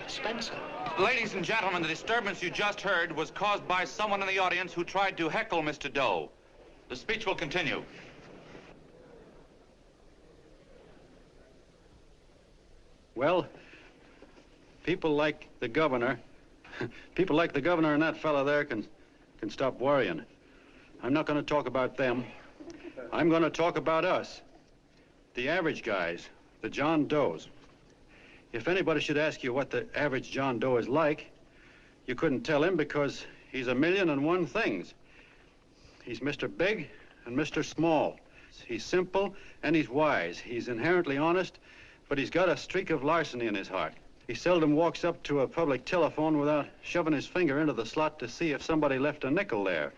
Spencer. Ladies and gentlemen, the disturbance you just heard was caused by someone in the audience who tried to heckle Mr. Doe. The speech will continue. Well, people like the governor and that fella there can stop worrying. I'm not going to talk about them. I'm going to talk about us, the average guys, the John Does. If anybody should ask you what the average John Doe is like, you couldn't tell him because he's a million and one things. He's Mr. Big and Mr. Small. He's simple and he's wise. He's inherently honest, but he's got a streak of larceny in his heart. He seldom walks up to a public telephone without shoving his finger into the slot to see if somebody left a nickel there.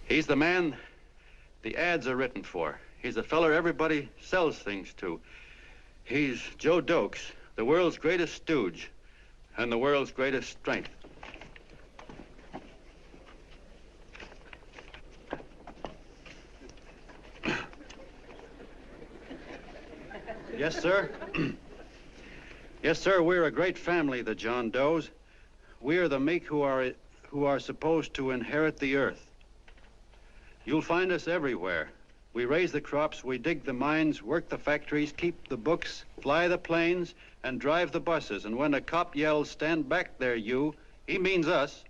He's the man the ads are written for. He's the feller everybody sells things to. He's Joe Dokes, the world's greatest stooge and the world's greatest strength. Yes, sir. Yes, sir, we're a great family, the John Does. We are the meek who are supposed to inherit the earth. You'll find us everywhere. We raise the crops, we dig the mines, work the factories, keep the books, fly the planes, and drive the buses. And when a cop yells, "Stand back there, you," he means us,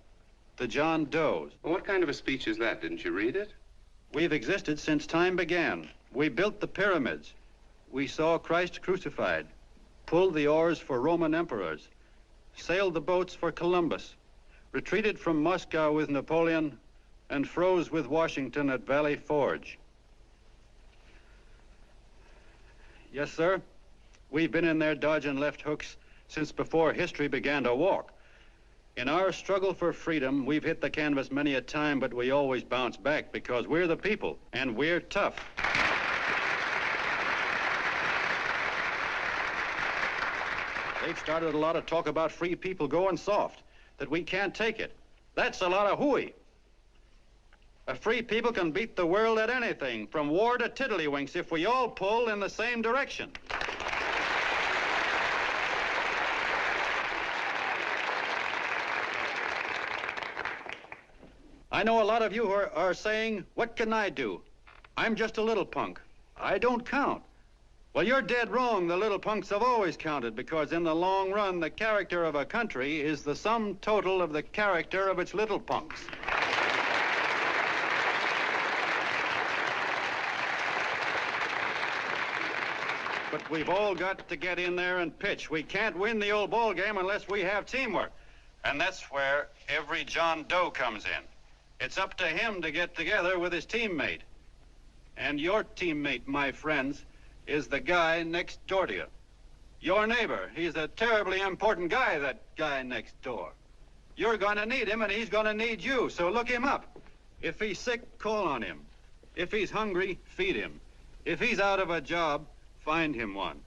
the John Does. Well, what kind of a speech is that? Didn't you read it? We've existed since time began. We built the pyramids. We saw Christ crucified, pulled the oars for Roman emperors, sailed the boats for Columbus, retreated from Moscow with Napoleon, and froze with Washington at Valley Forge. Yes, sir. We've been in there dodging left hooks since before history began to walk. In our struggle for freedom, we've hit the canvas many a time, but we always bounce back because we're the people, and we're tough. They've started a lot of talk about free people going soft, that we can't take it. That's a lot of hooey. A free people can beat the world at anything, from war to tiddlywinks, if we all pull in the same direction. I know a lot of you are saying, "What can I do? I'm just a little punk. I don't count." Well, you're dead wrong. The little punks have always counted, because in the long run, the character of a country is the sum total of the character of its little punks. But we've all got to get in there and pitch. We can't win the old ball game unless we have teamwork. And that's where every John Doe comes in. It's up to him to get together with his teammate. And your teammate, my friends, is the guy next door to you. Your neighbor. He's a terribly important guy, that guy next door. You're going to need him, and he's going to need you, so look him up. If he's sick, call on him. If he's hungry, feed him. If he's out of a job, find him one.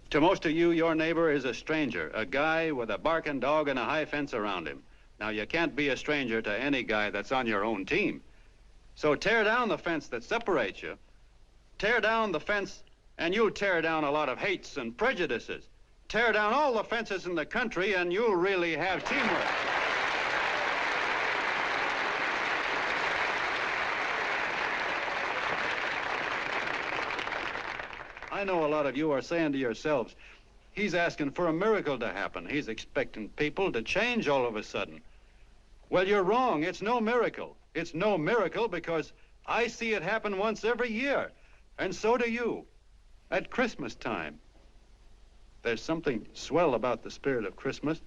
To most of you, your neighbor is a stranger, a guy with a barking dog and a high fence around him. Now, you can't be a stranger to any guy that's on your own team. So tear down the fence that separates you. Tear down the fence, and you'll tear down a lot of hates and prejudices. Tear down all the fences in the country, and you'll really have teamwork. I know a lot of you are saying to yourselves, he's asking for a miracle to happen. He's expecting people to change all of a sudden. Well, you're wrong. It's no miracle. It's no miracle because I see it happen once every year, and so do you, at Christmas time. There's something swell about the spirit of Christmas,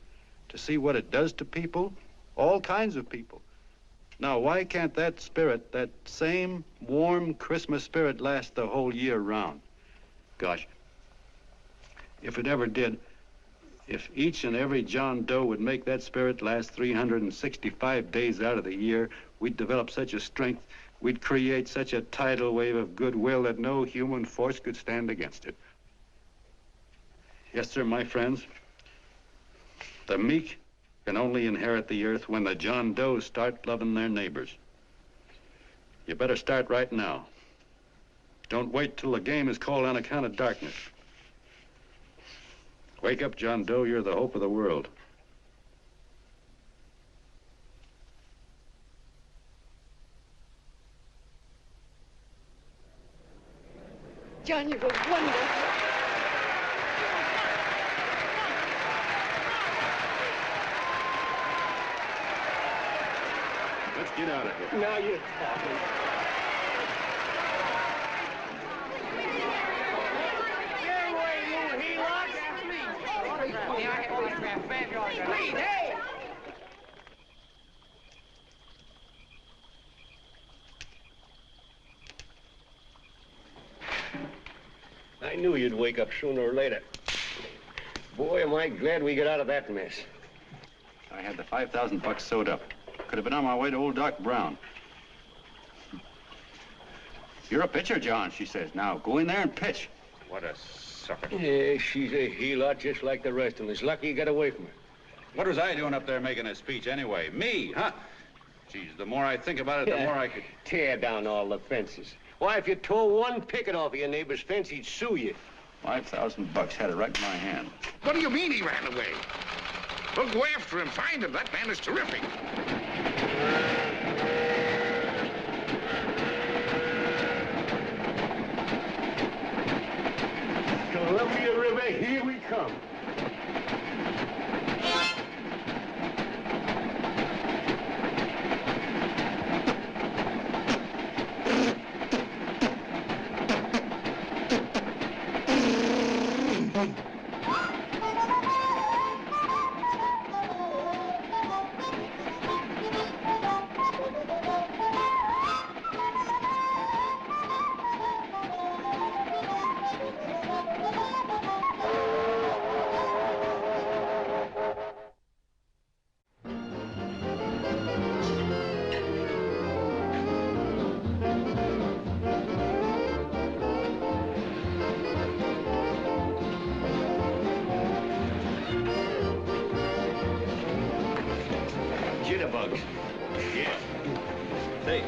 to see what it does to people, all kinds of people. Now, why can't that spirit, that same warm Christmas spirit, last the whole year round? Gosh, if it ever did, if each and every John Doe would make that spirit last 365 days out of the year, we'd develop such a strength, we'd create such a tidal wave of goodwill that no human force could stand against it. Yes, sir, my friends. The meek can only inherit the earth when the John Does start loving their neighbors. You better start right now. Don't wait till the game is called on account of darkness. Wake up, John Doe. You're the hope of the world. John, you were wonderful. Let's get out of here. Now you're talking. Please, hey! I knew you'd wake up sooner or later. Boy, am I glad we got out of that mess. I had the $5,000 sewed up. Could have been on my way to old Doc Brown. You're a pitcher, John, she says. Now, go in there and pitch. What a sucker. Yeah, she's a heel-lot just like the rest of them. It's lucky you got away from her. What was I doing up there making a speech anyway? Me, huh? Geez, the more I think about it, the more I could... Tear down all the fences. Why, if you tore one picket off of your neighbor's fence, he'd sue you. $5,000 had it right in my hand. What do you mean he ran away? Well, go after him, find him. That man is terrific. Columbia River, here we come. Jitterbugs. Yeah. Say,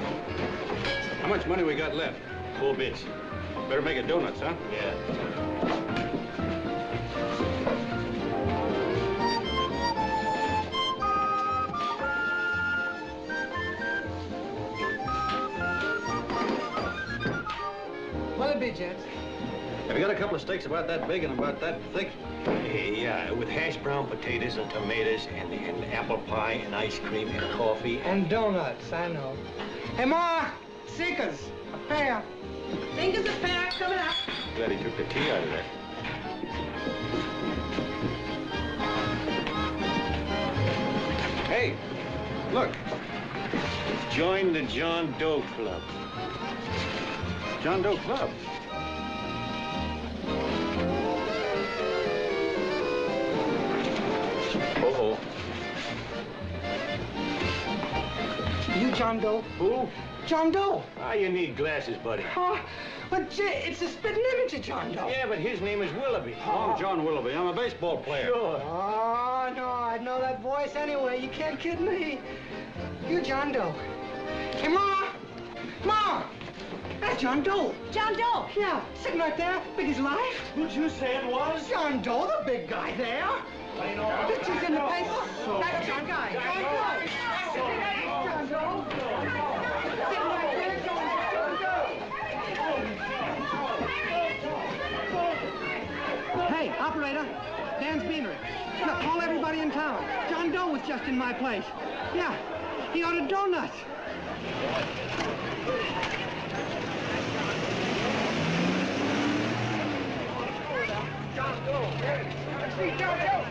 how much money we got left? 4 bits. Better make it donuts, huh? Yeah. What'll it be, gents? Have you got a couple of steaks about that big and about that thick? Yeah, with hash brown potatoes and tomatoes and apple pie and ice cream and coffee. And donuts, I know. Hey, Ma, Seekers, a pair. Fingers a pair coming up. Glad he took the tea out of that. Hey, look. Join the John Doe Club. John Doe Club. Uh-oh. You John Doe? Who? John Doe. Ah, you need glasses, buddy. Oh, but gee, it's a spitting image of John Doe. Yeah, but his name is Willoughby. I'm John Willoughby. I'm a baseball player. Sure. Oh, no, I'd know that voice anyway. You can't kid me. You John Doe. Hey, Ma! Ma! That's John Doe. John Doe? Yeah, sitting right there, big as life. Who'd you say it was? John Doe, the big guy there. Pictures in the paper. That's John Guy. John Doe. John Doe. Sitting right there, John Doe. Hey, operator, Dan's beanery. Look, call everybody in town. John Doe was just in my place. Yeah, he ordered donuts. John Doe. Let's see John Doe.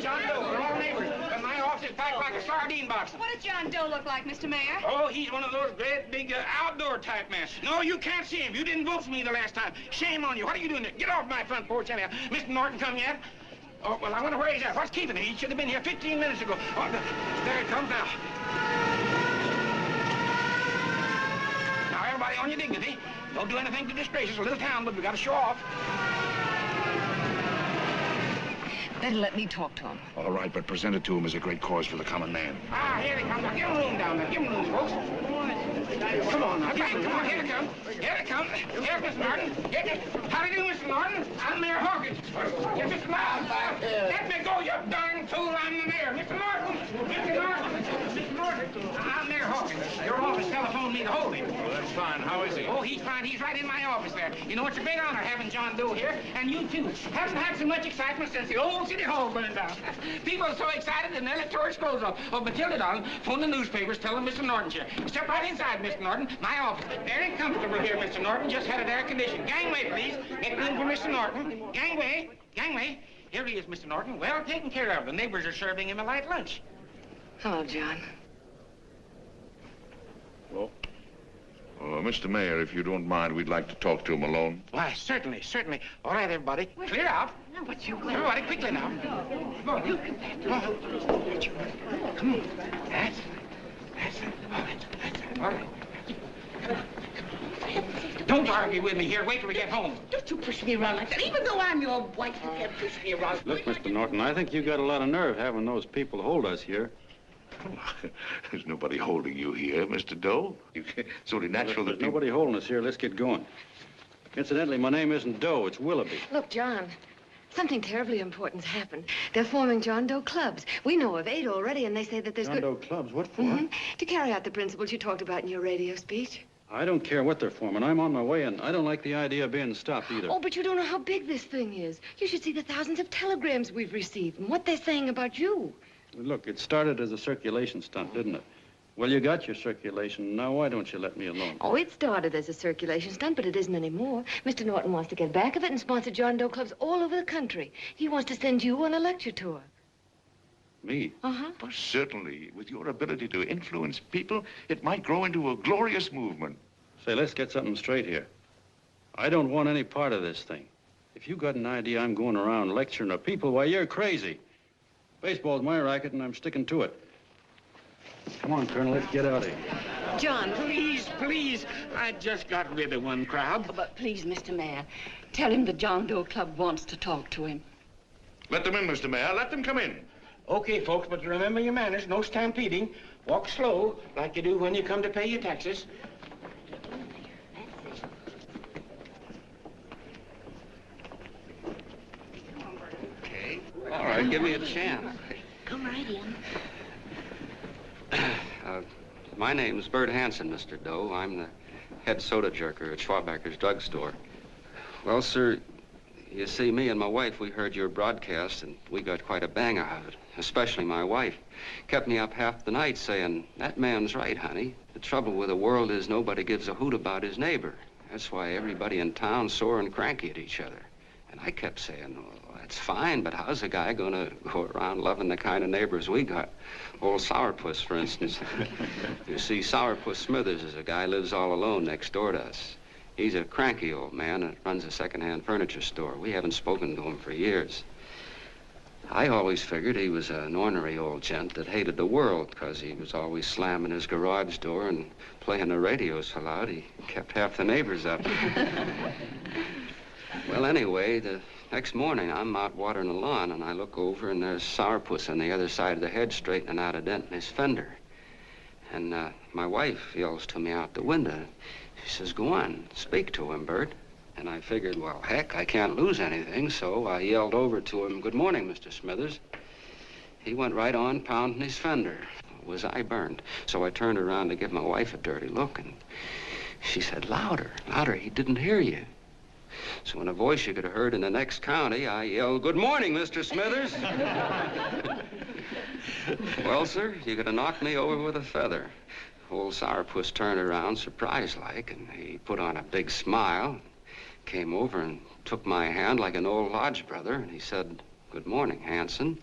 John Doe, we're all neighbors. And my office is packed like a sardine box. What does John Doe look like, Mr. Mayor? Oh, he's one of those great big outdoor type men. No, you can't see him. You didn't vote for me the last time. Shame on you. What are you doing there? Get off my front porch anyhow. Mr. Norton come yet? Oh, well, I wonder where he's at. What's keeping him? He should have been here 15 minutes ago. Oh, there he comes now. Now, everybody on your dignity. Don't do anything to disgrace us. A little town, but we got to show off. Better let me talk to him. All right, but present it to him as a great cause for the common man. Ah, here he comes. Now, give him room down there. Give him room, folks. Come on now. Come on, here they come. Here they come. Here's Mr. Norton. How do you do, Mr. Norton? I'm Mayor Hawkins. Here's Mr. Miles. Let me go, you darn fool. I'm the mayor. Mr. Norton. Mr. Norton. Mr. Norton. I'm Mayor Hawkins. Your office telephoned me to hold him. Well, that's fine. How is he? Oh, he's fine. He's right in my office there. You know, it's a great honor having John Doe here, and you too. Haven't had so much excitement since the old City Hall burned down. People are so excited and they'll tore his clothes off. Oh, Matilda, darling, phone the newspapers, tell them Mr. Norton's here. Step right inside, Mr. Norton. My office. Very comfortable here, Mr. Norton. Just had it air conditioned. Gangway, please. Get room for Mr. Norton. Gangway. Gangway. Here he is, Mr. Norton. Well taken care of. The neighbors are serving him a light lunch. Hello, John. Well, Mr. Mayor, if you don't mind, we'd like to talk to him alone. Why, certainly, certainly. All right, everybody. Clear out. But you Everybody, quickly now. Come on. Look at that. Come on. That's All right. Don't argue with me here. Wait till we get home. Don't you push me around like that. Even though I'm your wife, you can't push me around. Look, Mr. Norton, I think you got a lot of nerve having those people hold us here. There's nobody holding you here, Mr. Doe. It's only natural There's that nobody holding us here. Let's get going. Incidentally, my name isn't Doe, it's Willoughby. Look, John, something terribly important's happened. They're forming John Doe clubs. We know of 8 already, and they say that there's John Doe clubs? What for? To carry out the principles you talked about in your radio speech. I don't care what they're forming. I'm on my way, and I don't like the idea of being stopped either. Oh, but you don't know how big this thing is. You should see the thousands of telegrams we've received and what they're saying about you. Look, it started as a circulation stunt, didn't it? Well, you got your circulation. Now, why don't you let me alone? Oh, it started as a circulation stunt, but it isn't anymore. Mr. Norton wants to get back of it and sponsor John Doe clubs all over the country. He wants to send you on a lecture tour. Me? Uh-huh. Well, certainly, with your ability to influence people, it might grow into a glorious movement. Say, let's get something straight here. I don't want any part of this thing. If you got an idea I'm going around lecturing to people, why, you're crazy. Baseball's my racket, and I'm sticking to it. Come on, Colonel, let's get out of here. John, please, please. I just got rid of one crowd. But please, Mr. Mayor, tell him the John Doe Club wants to talk to him. Let them in, Mr. Mayor. Let them come in. Okay, folks, but remember your manners. No stampeding. Walk slow, like you do when you come to pay your taxes. Okay. All right, give me a chance. Come right in. My name's Bert Hansen, Mr. Doe. I'm the head soda jerker at Schwabacker's drugstore. Well, sir, you see, me and my wife, we heard your broadcast, and we got quite a bang out of it. Especially my wife. Kept me up half the night saying, that man's right, honey. The trouble with the world is nobody gives a hoot about his neighbor. That's why everybody in town's sore and cranky at each other. And I kept saying, well, that's fine, but how's a guy gonna go around loving the kind of neighbors we got? Old Sourpuss, for instance. You see, Sourpuss Smithers is a guy lives all alone next door to us. He's a cranky old man that runs a second-hand furniture store. We haven't spoken to him for years. I always figured he was an ornery old gent that hated the world because he was always slamming his garage door and playing the radio so loud he kept half the neighbors up. Well, anyway, the next morning I'm out watering the lawn and I look over and there's Sourpuss on the other side of the hedge straightening out a dent in his fender. And my wife yells to me out the window. She says, go on, speak to him, Bert. And I figured, well, heck, I can't lose anything, so I yelled over to him, good morning, Mr. Smithers. He went right on pounding his fender. Was I burned? So I turned around to give my wife a dirty look, and she said, louder, louder, he didn't hear you. So in a voice you could have heard in the next county, I yelled, good morning, Mr. Smithers. Well, sir, you could have knocked me over with a feather. Old Sourpuss turned around, surprised-like, and he put on a big smile, came over and took my hand like an old lodge brother, and he said, good morning, Hanson.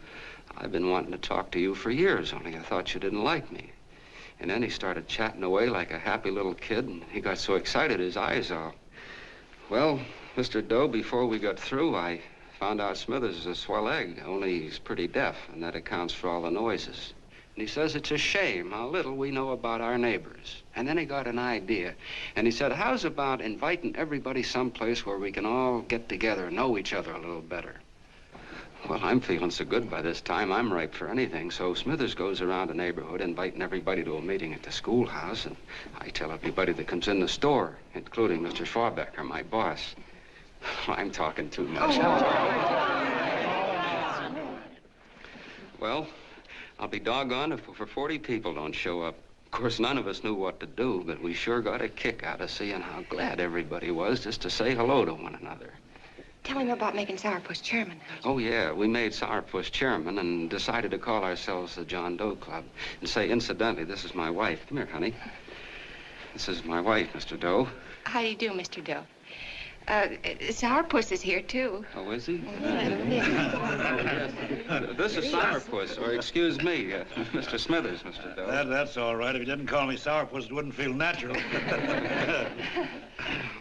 I've been wanting to talk to you for years, only I thought you didn't like me. And then he started chatting away like a happy little kid, and he got so excited his eyes all... Well, Mr. Doe, before we got through, I found out Smithers is a swell egg, only he's pretty deaf, and that accounts for all the noises. And he says it's a shame how little we know about our neighbors. And then he got an idea. And he said, how's about inviting everybody someplace where we can all get together and know each other a little better? Well, I'm feeling so good by this time, I'm ripe for anything. So Smithers goes around the neighborhood inviting everybody to a meeting at the schoolhouse. And I tell everybody that comes in the store, including Mr. Schwabacker, my boss. I'm talking too much. Well, I'll be doggone if for 40 people don't show up. Of course, none of us knew what to do, but we sure got a kick out of seeing how glad everybody was just to say hello to one another. Tell him about making Sourpuss chairman. Oh, yeah, we made Sourpuss chairman and decided to call ourselves the John Doe Club. And say, incidentally, this is my wife. Come here, honey. This is my wife, Mr. Doe. How do you do, Mr. Doe? Sourpuss is here, too. Oh, is he? This is Sourpuss, or excuse me, Mr. Smithers, Mr. Doe. That's all right. If you didn't call me Sourpuss, it wouldn't feel natural.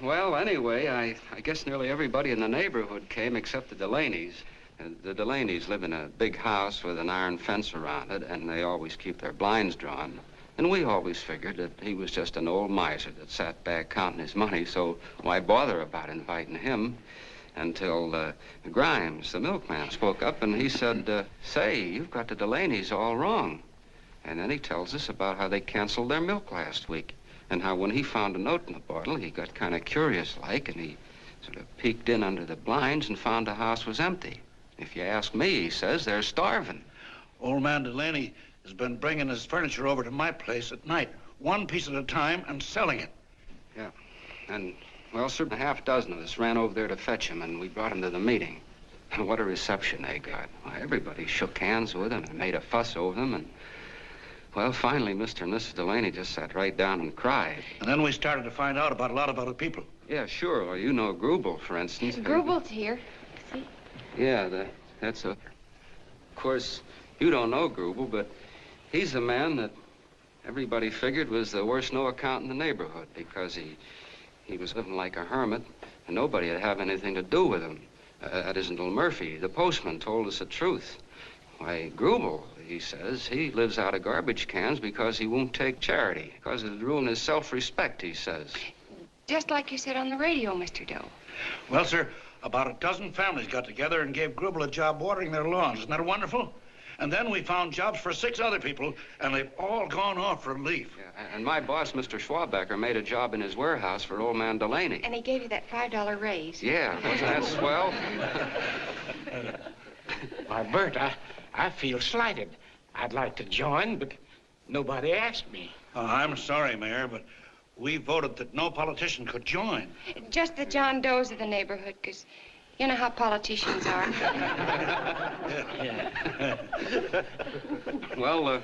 Well, anyway, I guess nearly everybody in the neighborhood came except the Delaney's. The Delaney's live in a big house with an iron fence around it, and they always keep their blinds drawn. And we always figured that he was just an old miser that sat back counting his money, so why bother about inviting him? Until Grimes, the milkman, spoke up and he said, say, you've got the Delaney's all wrong. And then he tells us about how they canceled their milk last week and how when he found a note in the bottle, he got kind of curious-like and he sort of peeked in under the blinds and found the house was empty. If you ask me, he says, they're starving. Old man Delaney has been bringing his furniture over to my place at night, one piece at a time, and selling it. Yeah. And, well, sir, a half dozen of us ran over there to fetch him, and we brought him to the meeting. And what a reception they got. Why, everybody shook hands with him and made a fuss over them, and, well, finally, Mr. and Mrs. Delaney just sat right down and cried. And then we started to find out about a lot of other people. Yeah, sure. Well, you know Grubel, for instance. Grubel's here. See? Yeah, that's a... Of course, you don't know Grubel, but he's the man that everybody figured was the worst no-account in the neighborhood because he was living like a hermit and nobody would have anything to do with him. That isn't little Murphy. The postman told us the truth. Why, Grubel, he says, he lives out of garbage cans because he won't take charity, because it'd ruin his self-respect, he says. Just like you said on the radio, Mr. Doe. Well, sir, about a dozen families got together and gave Grubel a job watering their lawns. Isn't that wonderful? And then we found jobs for 6 other people, and they've all gone off for relief. Yeah, and my boss, Mr. Schwabecker, made a job in his warehouse for old man Delaney. And he gave you that $5 raise. Yeah, wasn't that swell? Why, Bert, I feel slighted. I'd like to join, but nobody asked me. I'm sorry, Mayor, but we voted that no politician could join. Just the John Does of the neighborhood, because you know how politicians are. Well,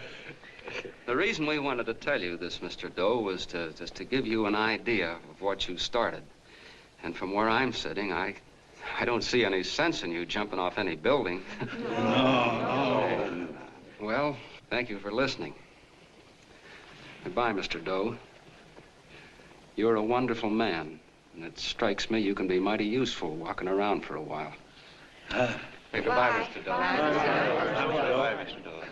the reason we wanted to tell you this, Mr. Doe, was just to give you an idea of what you started. And from where I'm sitting, I don't see any sense in you jumping off any building. No. Well, thank you for listening. Goodbye, Mr. Doe. You're a wonderful man, and it strikes me you can be mighty useful walking around for a while. Hey, goodbye, Mr. Doe. Goodbye, Mr. Doe.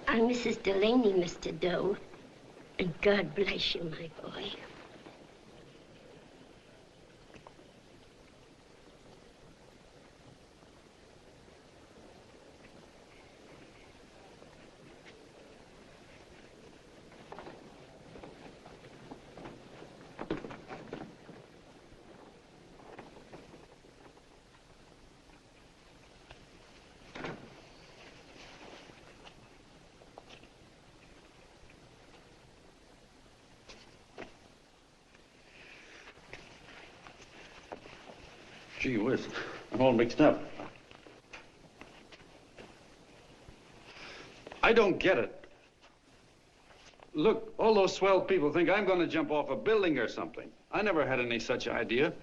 I'm Mrs. Delaney, Mr. Doe, and God bless you, my boy. Gee whiz, I'm all mixed up. I don't get it. Look, all those swell people think I'm going to jump off a building or something. I never had any such idea.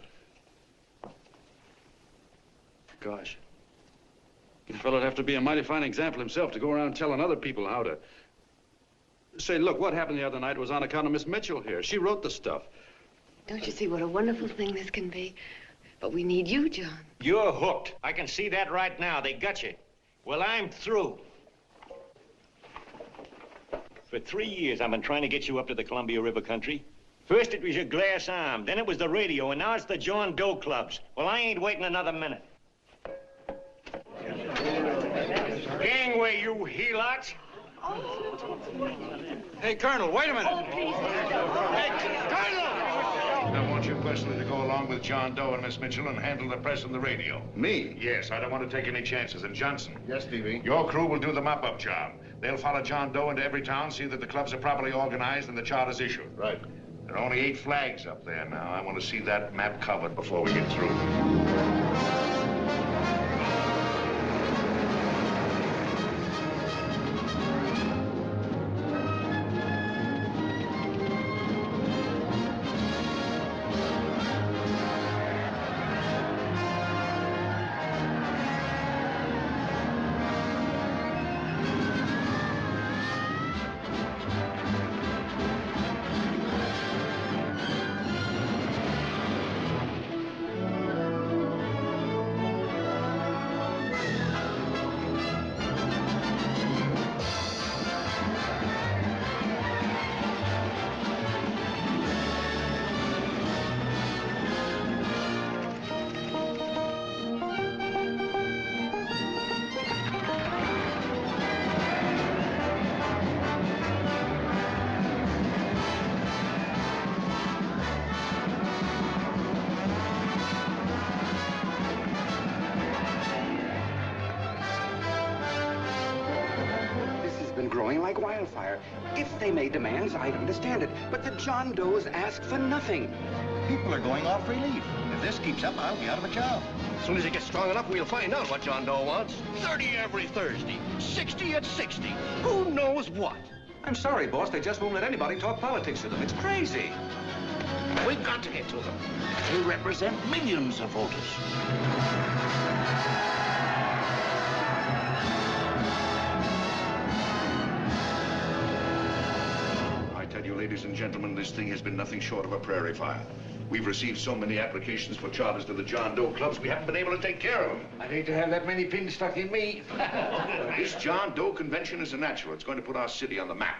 Gosh. The fellow'd have to be a mighty fine example himself to go around telling other people how to... Say, look, what happened the other night was on account of Miss Mitchell here. She wrote the stuff. Don't you see what a wonderful thing this can be? But we need you, John. You're hooked. I can see that right now. They got you. Well, I'm through. For 3 years, I've been trying to get you up to the Columbia River country. First, it was your glass arm. Then it was the radio. And now it's the John Doe clubs. Well, I ain't waiting another minute. Gangway, you helots. Hey, Colonel, wait a minute. Oh, please. Hey, Colonel! I want you personally to go along with John Doe and Miss Mitchell and handle the press and the radio. Me? Yes, I don't want to take any chances. And Johnson. Yes, Stevie? Your crew will do the mop-up job. They'll follow John Doe into every town, see that the clubs are properly organized and the charter's issued. Right. There are only 8 flags up there now. I want to see that map covered before we get through. fire. If they made demands, I'd understand it. But the John Does ask for nothing. People are going off relief. If this keeps up, I'll be out of a job. As soon as it gets strong enough, we'll find out what John Doe wants. 30 every Thursday, 60 at 60. Who knows what? I'm sorry, boss. They just won't let anybody talk politics to them. It's crazy. We've got to get to them. They represent millions of voters. I tell you, ladies and gentlemen, this thing has been nothing short of a prairie fire. We've received so many applications for charters to the John Doe clubs, we haven't been able to take care of them. I'd hate to have that many pins stuck in me. This John Doe convention is a natural. It's going to put our city on the map.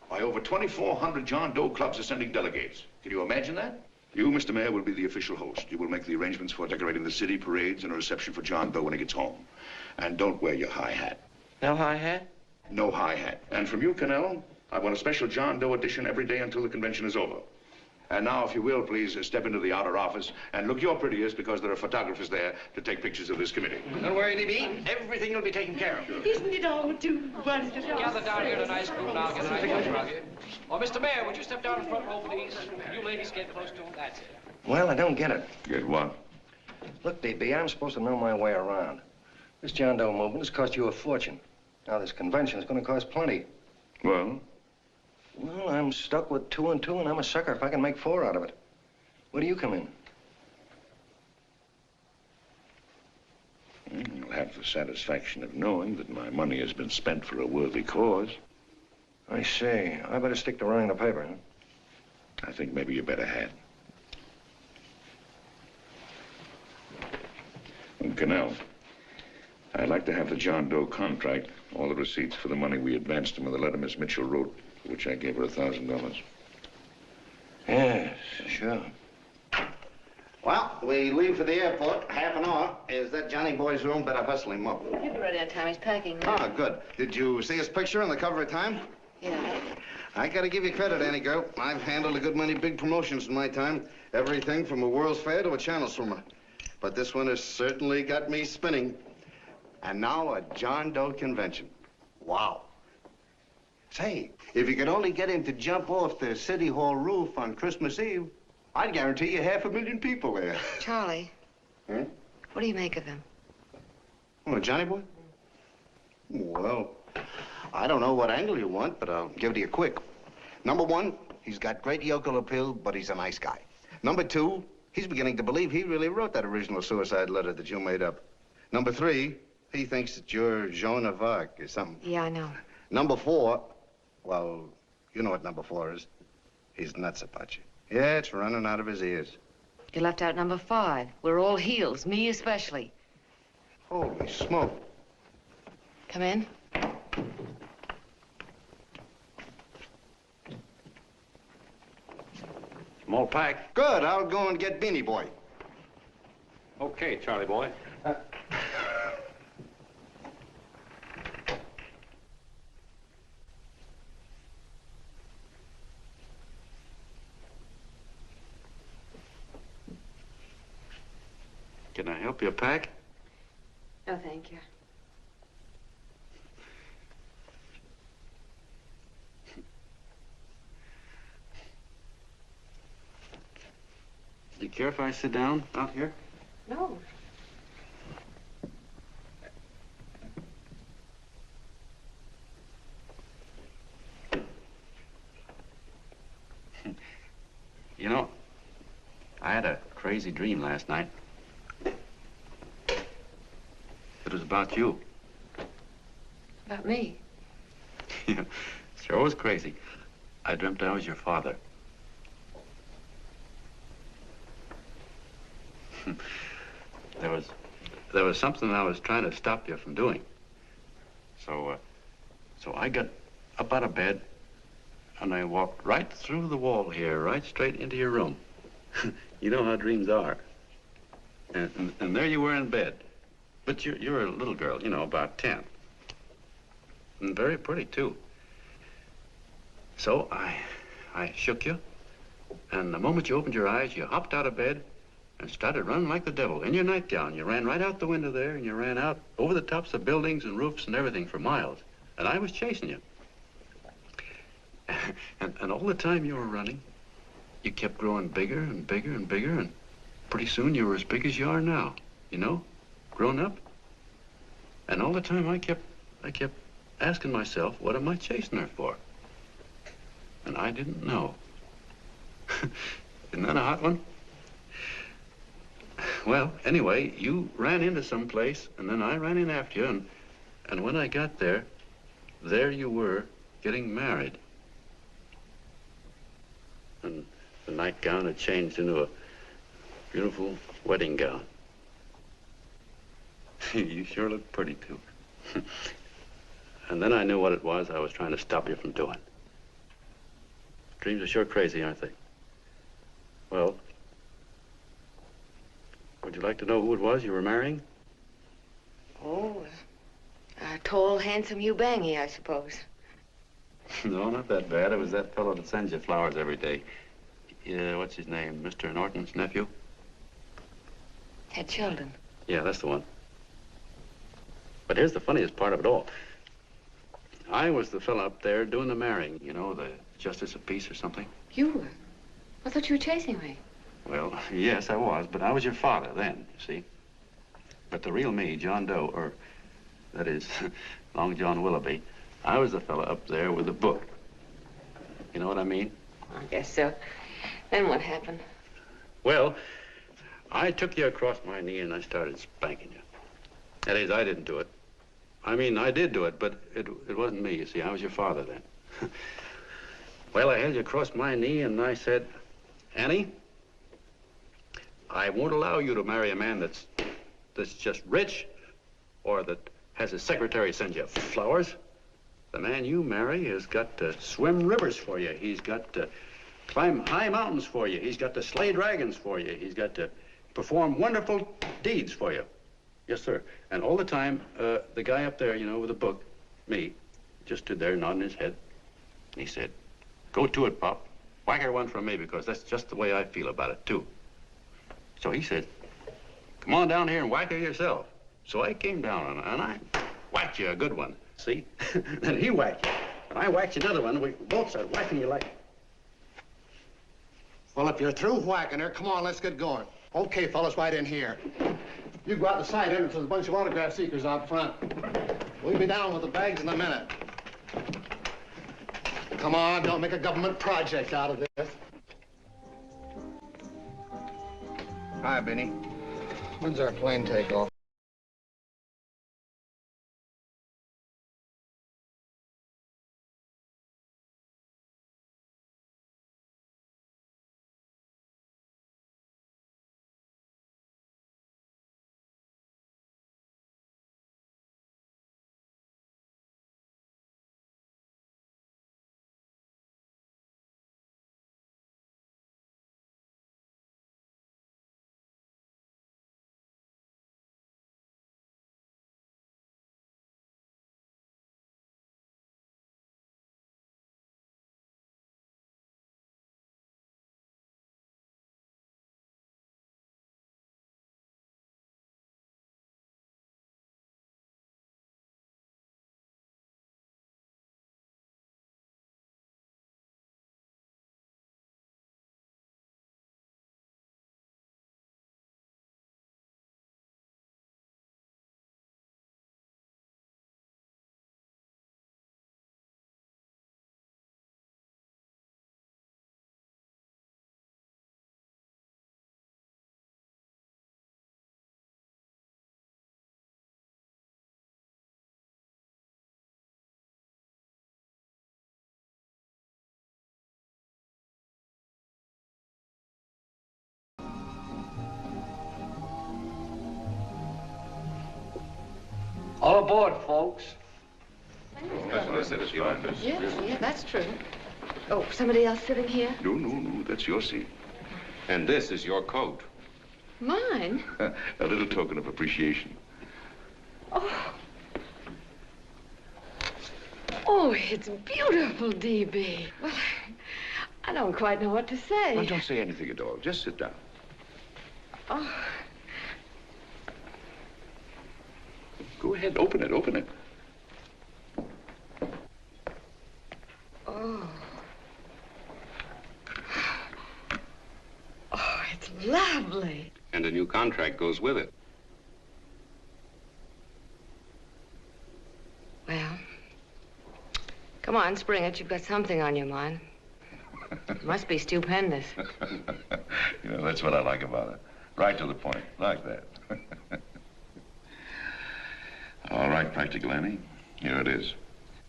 Why, over 2,400 John Doe clubs are sending delegates. Can you imagine that? You, Mr. Mayor, will be the official host. You will make the arrangements for decorating the city, parades, and a reception for John Doe when he gets home. And don't wear your high hat. No high hat? No high hat. And from you, Cannell, I want a special John Doe edition every day until the convention is over. And now, if you will, please step into the outer office and look your prettiest because there are photographers there to take pictures of this committee. Don't worry, Libby. Everything will be taken care of. Isn't it all too wonderful? Gather down here in a nice group now. Get a nice picture of you. Oh, Mr. Mayor, would you step down in front row, please? You ladies get close to him. That's it. Well, I don't get it. Get what? Look, DB, I'm supposed to know my way around. This John Doe movement has cost you a fortune. Now, this convention is going to cost plenty. Well? Well, I'm stuck with 2 and 2, and I'm a sucker if I can make 4 out of it. Where do you come in? You'll have the satisfaction of knowing that my money has been spent for a worthy cause. I see. I better stick to running the paper, huh? I think maybe you better had. And Cannell, I'd like to have the John Doe contract, all the receipts for the money we advanced him, and the letter Miss Mitchell wrote, for which I gave her $1,000. Yes, sure. Well, we leave for the airport. Half an hour. Is that Johnny boy's room? Better hustle him up. He'll be ready on time. He's packing. Ah, good. Did you see his picture on the cover of Time? Yeah. I gotta give you credit, Annie girl. I've handled a good many big promotions in my time. Everything from a World's Fair to a channel swimmer. But this one has certainly got me spinning. And now a John Doe convention. Wow. Say, if you could only get him to jump off the City Hall roof on Christmas Eve, I'd guarantee you 500,000 people there. Charlie. Hmm? What do you make of him? Oh, Johnny boy? Well, I don't know what angle you want, but I'll give it to you quick. Number 1, he's got great yokel appeal, but he's a nice guy. Number 2, he's beginning to believe he really wrote that original suicide letter that you made up. Number 3, he thinks that you're Joan of Arc or something. Yeah, I know. Number 4, well, you know what number 4 is. He's nuts about you. Yeah, it's running out of his ears. You left out number 5. We're all heels, me especially. Holy smoke. Come in. Small pack. Good. I'll go and get Beanie Boy. Okay, Charlie boy. Can I help you pack? No, thank you. Do you care if I sit down out here? No. You know, I had a crazy dream last night. It was about you. About me? Yeah, sure was crazy. I dreamt I was your father. There was something I was trying to stop you from doing. So I got up out of bed and I walked right through the wall here, right straight into your room. You know how dreams are. And there you were in bed. But you're a little girl, you know, about 10. And very pretty, too. So I shook you, and the moment you opened your eyes, you hopped out of bed and started running like the devil in your nightgown. You ran right out the window there, and you ran out over the tops of buildings and roofs and everything for miles. And I was chasing you. And all the time you were running, you kept growing bigger and bigger and bigger, and pretty soon you were as big as you are now, you know, grown up. And all the time I kept asking myself, what am I chasing her for? And I didn't know. Isn't that a hot one? Well, anyway, you ran into some place, and then I ran in after you, and when I got there you were getting married. And the nightgown had changed into a beautiful wedding gown. You sure look pretty, too. And then I knew what it was I was trying to stop you from doing. Dreams are sure crazy, aren't they? Well, would you like to know who it was you were marrying? Oh, a tall, handsome Hugh Bangy, I suppose. No, not that bad. It was that fellow that sends you flowers every day. What's his name? Mr. Norton's nephew? Ted Sheldon. Yeah, that's the one. But here's the funniest part of it all. I was the fellow up there doing the marrying, you know, the justice of peace or something. You were? I thought you were chasing me. Well, yes, I was, but I was your father then, you see. But the real me, John Doe, or that is, Long John Willoughby, I was the fellow up there with the book. You know what I mean? I guess so. Then what happened? Well, I took you across my knee and I started spanking you. That is, I didn't do it. I mean, I did do it, but it wasn't me, you see. I was your father then. Well, I held you across my knee and I said, Annie, I won't allow you to marry a man that's just rich or that has his secretary send you flowers. The man you marry has got to swim rivers for you. He's got to climb high mountains for you. He's got to slay dragons for you. He's got to perform wonderful deeds for you. Yes, sir. And all the time, the guy up there, you know, with the book, me, just stood there nodding his head. And he said, go to it, Pop. Whack her one from me, because that's just the way I feel about it, too. So he said, come on down here and whack her yourself. So I came down and I whacked you a good one, see? Then he whacked you, and I whacked you another one, and we both started whacking you like... Well, if you're through whacking her, come on, let's get going. Okay, fellas, right in here. You go out the side entrance, there's a bunch of autograph seekers out front. We'll be down with the bags in a minute. Come on, don't make a government project out of this. Hi, Benny. When's our plane take off? All aboard, folks. That's what I said, it's fine. Yes, yeah, that's true. Oh, somebody else sitting here? No, that's your seat. And this is your coat. Mine? A little token of appreciation. Oh. Oh, it's beautiful, D.B. Well, I don't quite know what to say. Well, don't say anything at all. Just sit down. Oh. Go ahead, open it. Oh. late. And a new contract goes with it. Well, come on, spring it. You've got something on your mind. It must be stupendous. You know, that's what I like about it. Right to the point, like that. All right, Practical Annie, here it is.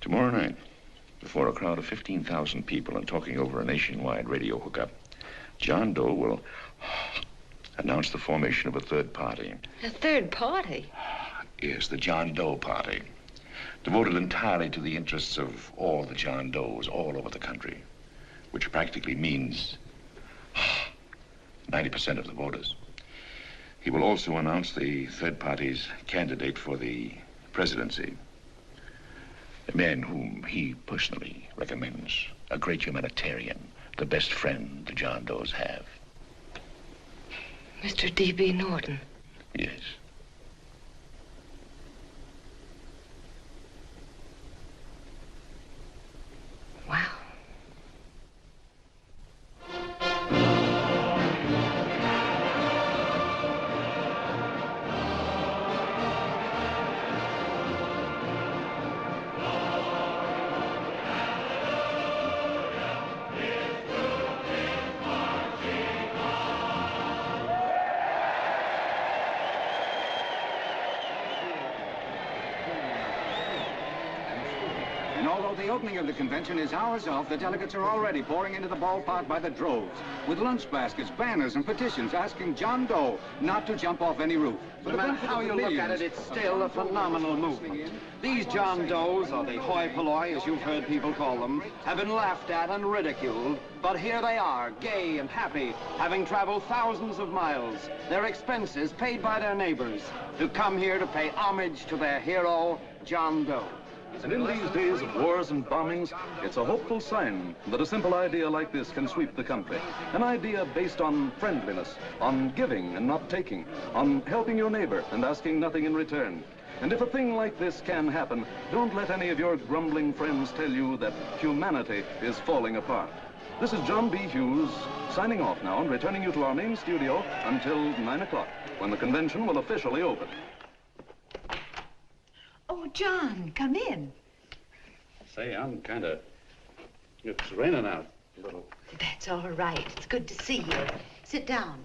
Tomorrow night, before a crowd of 15,000 people and talking over a nationwide radio hookup, John Doe will announce the formation of a third party. A third party? Yes, the John Doe Party, devoted entirely to the interests of all the John Does all over the country, which practically means 90% of the voters. He will also announce the third party's candidate for the presidency, a man whom he personally recommends, a great humanitarian, the best friend the John Does have. Mr. D.B. Norton. Yes. Wow. And although the opening of the convention is hours off, the delegates are already pouring into the ballpark by the droves, with lunch baskets, banners, and petitions asking John Doe not to jump off any roof. No matter how you look at it, it's still a phenomenal movement. These John Does, or the hoi polloi, as you've heard people call them, have been laughed at and ridiculed, but here they are, gay and happy, having traveled thousands of miles, their expenses paid by their neighbors, to come here to pay homage to their hero, John Doe. And in these days of wars and bombings, it's a hopeful sign that a simple idea like this can sweep the country. An idea based on friendliness, on giving and not taking, on helping your neighbor and asking nothing in return. And if a thing like this can happen, don't let any of your grumbling friends tell you that humanity is falling apart. This is John B. Hughes signing off now and returning you to our main studio until 9 o'clock, when the convention will officially open. Oh, John, come in. Say, I'm it's raining out a little. That's all right. It's good to see you. Sit down.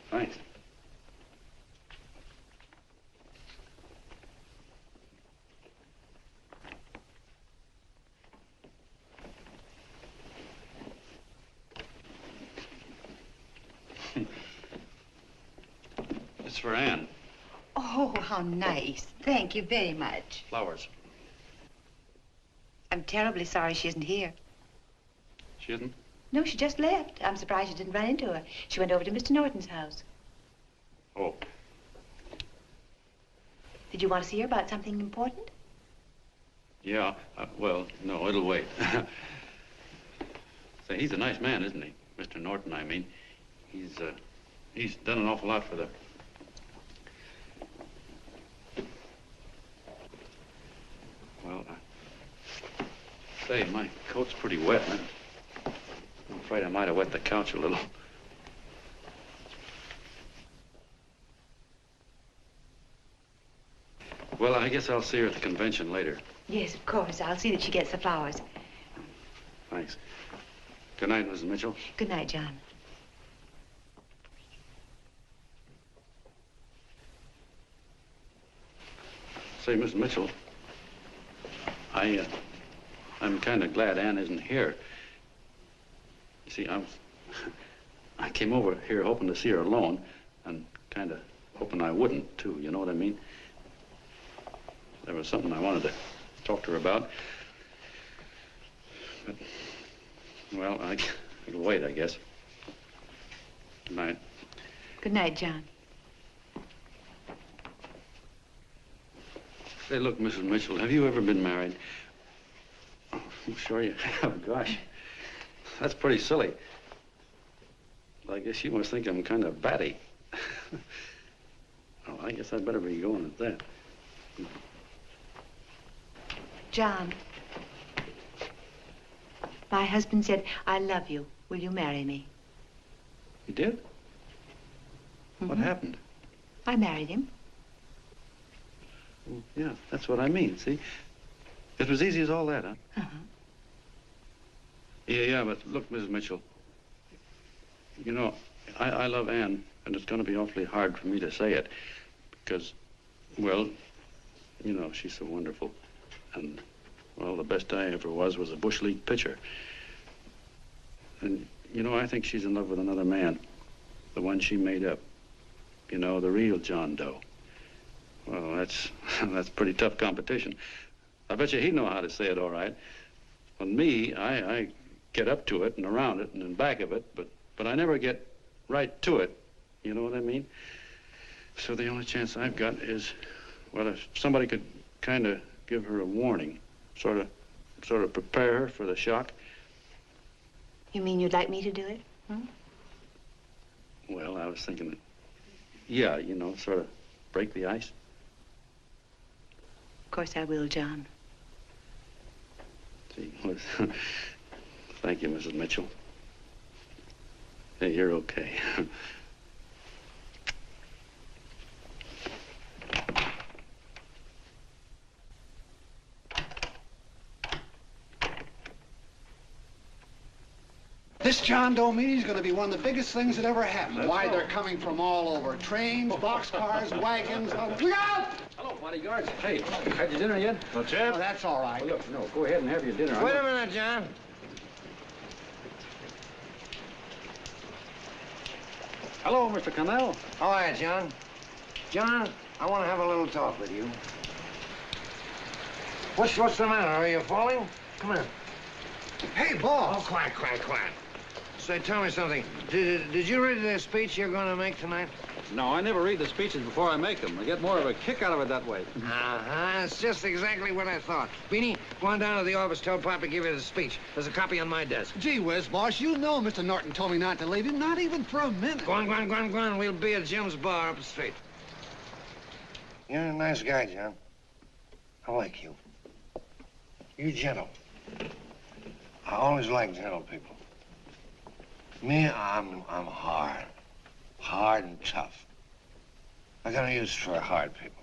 Thanks. It's for Anne. Oh, how nice. Thank you very much. Flowers. I'm terribly sorry she isn't here. She isn't? No, she just left. I'm surprised you didn't run into her. She went over to Mr. Norton's house. Oh. Did you want to see her about something important? Yeah, well, no, it'll wait. Say, he's a nice man, isn't he? Mr. Norton, I mean. He's done an awful lot for the... Well, say, my coat's pretty wet, and I'm afraid I might have wet the couch a little. Well, I guess I'll see her at the convention later. Yes, of course. I'll see that she gets the flowers. Thanks. Good night, Mrs. Mitchell. Good night, John. Say, Miss Mitchell, I'm kind of glad Anne isn't here. You see, I came over here hoping to see her alone, and kind of hoping I wouldn't, too, you know what I mean? There was something I wanted to talk to her about. But, well, it'll wait, I guess. Good night. Good night, John. Say, look, Mrs. Mitchell, have you ever been married? Oh, I'm sure you have. Gosh, that's pretty silly. I guess you must think I'm kind of batty. Well, I guess I'd better be going at that. John, my husband said, I love you. Will you marry me? You did? What happened? I married him. Well, yeah, that's what I mean, see? It was easy as all that, huh? Uh-huh. Yeah, but look, Mrs. Mitchell, you know, I love Ann, and it's going to be awfully hard for me to say it because, well, you know, she's so wonderful. And, well, the best I ever was a Bush League pitcher. And, you know, I think she's in love with another man, the one she made up. You know, the real John Doe. Well, that's pretty tough competition. I bet you he'd know how to say it all right. On me, I get up to it and around it and in back of it, but I never get right to it. You know what I mean? So the only chance I've got is, well, if somebody could kind of give her a warning, sort of prepare her for the shock. You mean you'd like me to do it? Hmm? Well, I was thinking that, yeah, you know, sort of break the ice. Of course I will, John. Gee, well, thank you, Mrs. Mitchell. Hey, you're okay. This John Doe meeting is going to be one of the biggest things that ever happened. Why, they're coming from all over. Trains, boxcars, wagons. Look out! Hello, bodyguards. Hey, had your dinner yet? Not yet. Oh, that's all right. Well, look, no, go ahead and have your dinner. Wait a minute, John. Hello, Mr. Connell. How are you, John? John, I want to have a little talk with you. What's the matter? Are you falling? Come here. Hey, boss. Oh, quiet. Say, tell me something. Did you read the speech you're going to make tonight? No, I never read the speeches before I make them. I get more of a kick out of it that way. Uh-huh. It's just exactly what I thought. Beanie, go on down to the office. Tell Pop to give you the speech. There's a copy on my desk. Gee whiz, boss, you know Mr. Norton told me not to leave him, not even for a minute. Go on. We'll be at Jim's bar up the street. You're a nice guy, John. I like you. You're gentle. I always like gentle people. Me, I'm hard. Hard and tough. I got no use for hard people.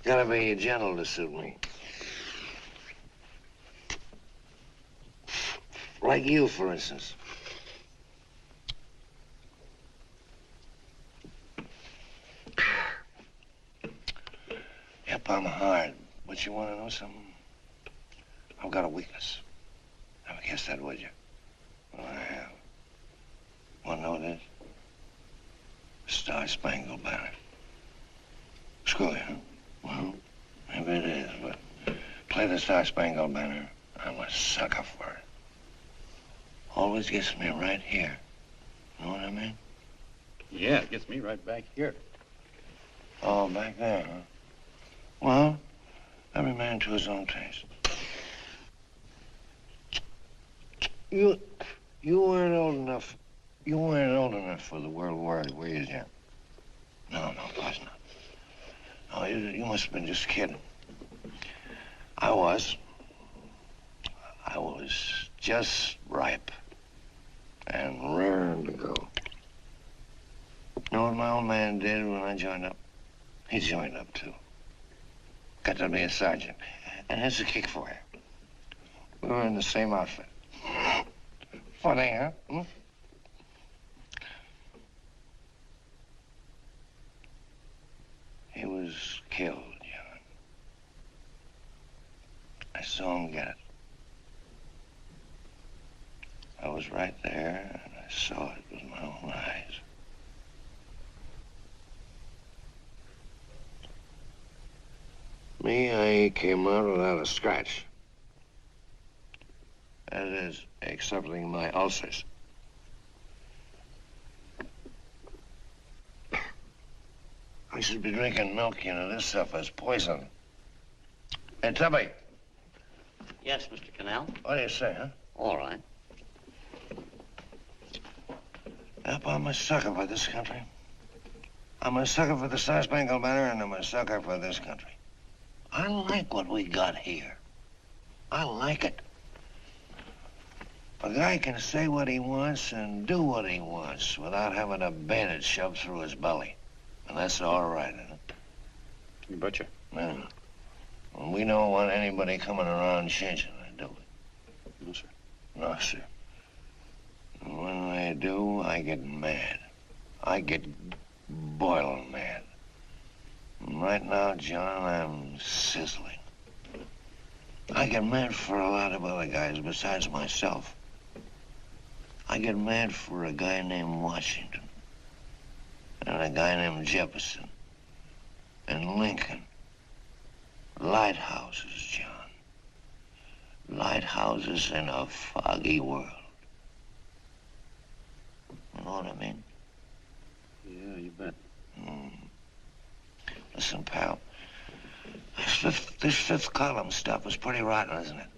Gotta be gentle to suit me. Like you, for instance. Yep, I'm hard. But you want to know something? I've got a weakness. Never guess that, would you? Well, I have. Want to know what it is? Star-Spangled Banner. Screw you, huh? Well, maybe it is, but play the Star-Spangled Banner. I'm a sucker for it. Always gets me right here. Know what I mean? Yeah, it gets me right back here. Oh, back there, huh? Well, every man to his own taste. You weren't old enough. You weren't old enough for the World War, were you, Jim? No, of course not. No, you must have been just kidding. I was just ripe and raring to go. You know what my old man did when I joined up? He joined up, too. Got to be a sergeant. And here's a kick for you. We were in the same outfit. Funny, huh? Hmm? He was killed, John. I saw him get it. I was right there, and I saw it with my own eyes. Me, I came out without a scratch. That is, excepting my ulcers. I should be drinking milk, you know. This stuff is poison. Hey, Tubby. Yes, Mr. Connell. What do you say, huh? All right. Yep, I'm a sucker for this country. I'm a sucker for the Star-Spangled Banner, and I'm a sucker for this country. I like what we got here. I like it. A guy can say what he wants and do what he wants without having a bayonet shoved through his belly. And that's all right, isn't it? You betcha. Yeah. Well, we don't want anybody coming around changing it, do we? No, sir. No, sir. And when they do, I get mad. I get boiling mad. And right now, John, I'm sizzling. I get mad for a lot of other guys besides myself. I get mad for a guy named Washington, and a guy named Jefferson, and Lincoln. Lighthouses, John. Lighthouses in a foggy world. You know what I mean? Yeah, you bet. Listen, pal. This fifth column stuff is pretty rotten, isn't it?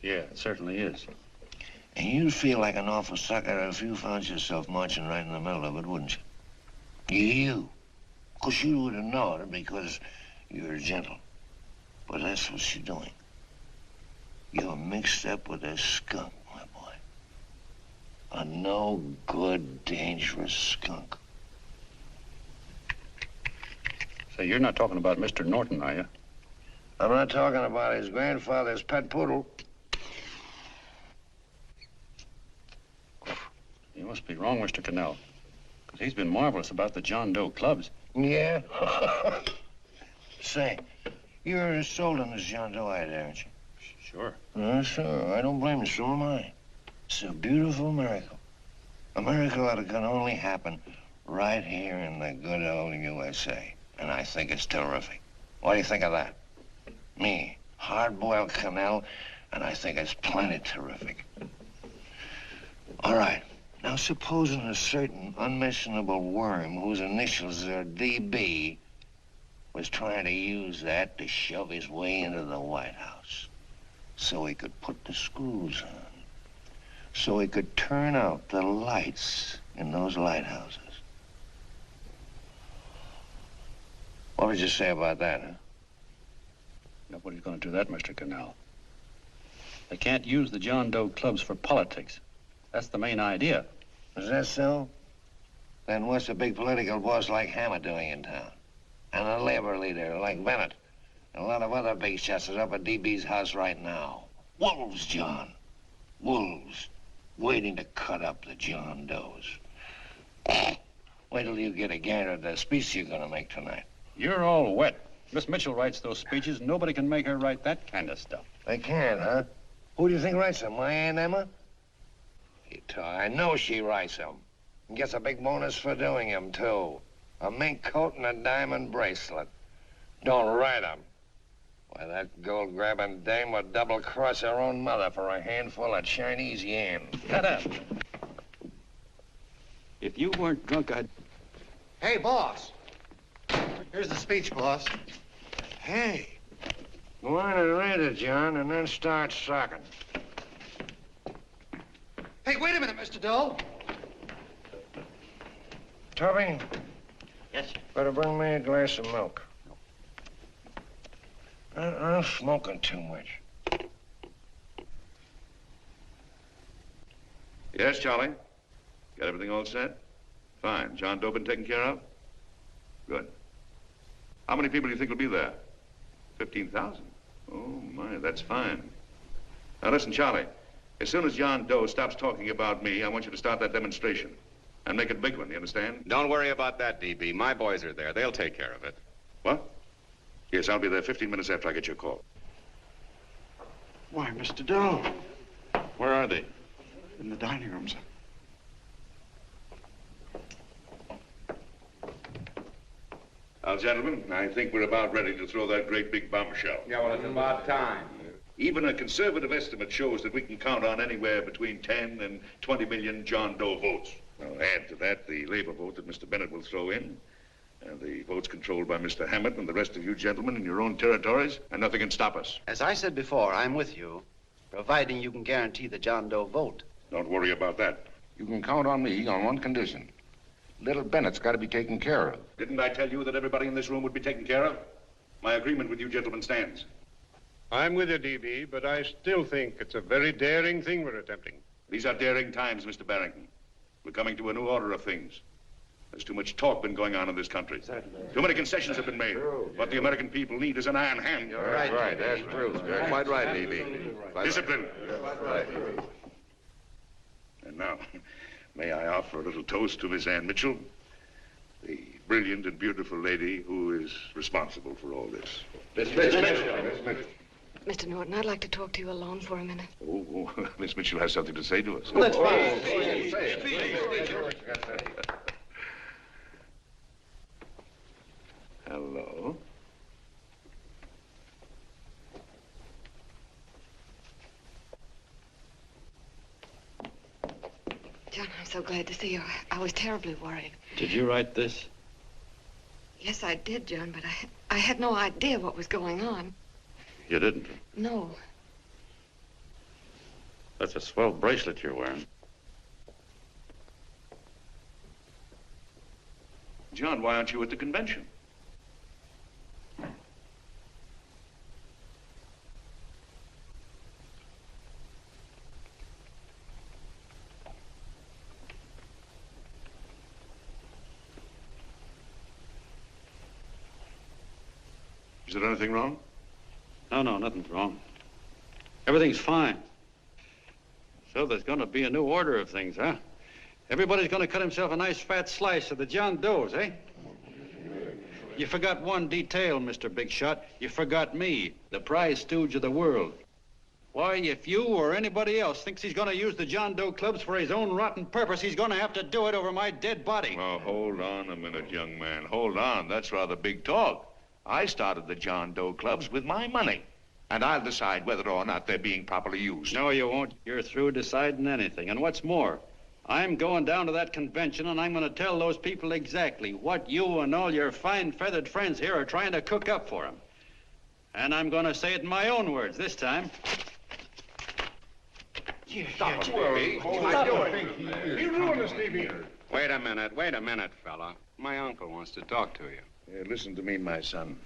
Yeah, it certainly is. And you'd feel like an awful sucker if you found yourself marching right in the middle of it, wouldn't you? You. Of course, you wouldn't know it because you're gentle. But that's what you're doing. You're mixed up with a skunk, my boy. A no-good, dangerous skunk. Say, you're not talking about Mr. Norton, are you? I'm not talking about his grandfather's pet poodle. You must be wrong, Mr. Cannell. Because he's been marvelous about the John Doe clubs. Yeah? Say, you're sold on this John Doe idea, aren't you? Sure. Sure. I don't blame you. So am I. It's a beautiful miracle. A miracle that can only happen right here in the good old USA. And I think it's terrific. What do you think of that? Me, hard-boiled Cannell, and I think it's plenty terrific. All right. Now, supposing a certain unmentionable worm whose initials are DB was trying to use that to shove his way into the White House so he could put the screws on, so he could turn out the lights in those lighthouses. What would you say about that, huh? Nobody's going to do that, Mr. Cannell. They can't use the John Doe clubs for politics. That's the main idea. Is that so? Then what's a big political boss like Hammer doing in town? And a labor leader like Bennett? And a lot of other big shots are up at DB's house right now. Wolves, John. Wolves. Waiting to cut up the John Does. Wait till you get a gander at the speech you're going to make tonight. You're all wet. Miss Mitchell writes those speeches. Nobody can make her write that kind of stuff. They can't, huh? Who do you think writes them? My Aunt Emma? I know she writes them. And gets a big bonus for doing them, too. A mink coat and a diamond bracelet. Don't write them. Why, that gold-grabbing dame would double-cross her own mother for a handful of Chinese yams. Shut up. If you weren't drunk, I'd... Hey, boss. Here's the speech, boss. Hey. Go on and read it, John, and then start socking. Hey, wait a minute, Mr. Doe. Tubby? Yes, sir. Better bring me a glass of milk. I'm smoking too much. Yes, Charlie? Got everything all set? Fine. John Doe been taken care of? Good. How many people do you think will be there? 15,000? Oh, my, that's fine. Now, listen, Charlie. As soon as John Doe stops talking about me, I want you to start that demonstration. And make it a big one, you understand? Don't worry about that, DB. My boys are there. They'll take care of it. What? Yes, I'll be there 15 minutes after I get your call. Why, Mr. Doe. Where are they? In the dining room, sir. Now, gentlemen, I think we're about ready to throw that great big bombshell. Yeah, well, it's about time. Even a conservative estimate shows that we can count on anywhere between 10 and 20 million John Doe votes. Now, add to that the labor vote that Mr. Bennett will throw in, and the votes controlled by Mr. Hammett and the rest of you gentlemen in your own territories, and nothing can stop us. As I said before, I'm with you, providing you can guarantee the John Doe vote. Don't worry about that. You can count on me on one condition. Little Bennett's got to be taken care of. Didn't I tell you that everybody in this room would be taken care of? My agreement with you gentlemen stands. I'm with you, DB, but I still think it's a very daring thing we're attempting. These are daring times, Mr. Barrington. We're coming to a new order of things. There's too much talk been going on in this country. Too many concessions have been made. What the American people need is an iron hand. You're right. That's true. You're quite right, Levy. Discipline. Right. And now, may I offer a little toast to Miss Ann Mitchell, the brilliant and beautiful lady who is responsible for all this. Mr. Norton, I'd like to talk to you alone for a minute. Oh, Miss Mitchell has something to say to us. Let's Hello. John, I'm so glad to see you. I was terribly worried. Did you write this? Yes, I did, John, but I had no idea what was going on. You didn't? No. That's a swell bracelet you're wearing. John, why aren't you at the convention? Is there anything wrong? No, nothing's wrong. Everything's fine. So there's going to be a new order of things, huh? Everybody's going to cut himself a nice fat slice of the John Does, eh? You forgot one detail, Mr. Big Shot. You forgot me, the prize stooge of the world. Why, if you or anybody else thinks he's going to use the John Doe clubs for his own rotten purpose, he's going to have to do it over my dead body. Oh, hold on a minute, young man. Hold on. That's rather big talk. I started the John Doe clubs with my money, and I'll decide whether or not they're being properly used. No, you won't. You're through deciding anything. And what's more, I'm going down to that convention, and I'm going to tell those people exactly what you and all your fine feathered friends here are trying to cook up for them. And I'm going to say it in my own words this time. Stop it, baby. You ruined us, Stevie. Wait a minute, fella. My uncle wants to talk to you. Listen to me, my son.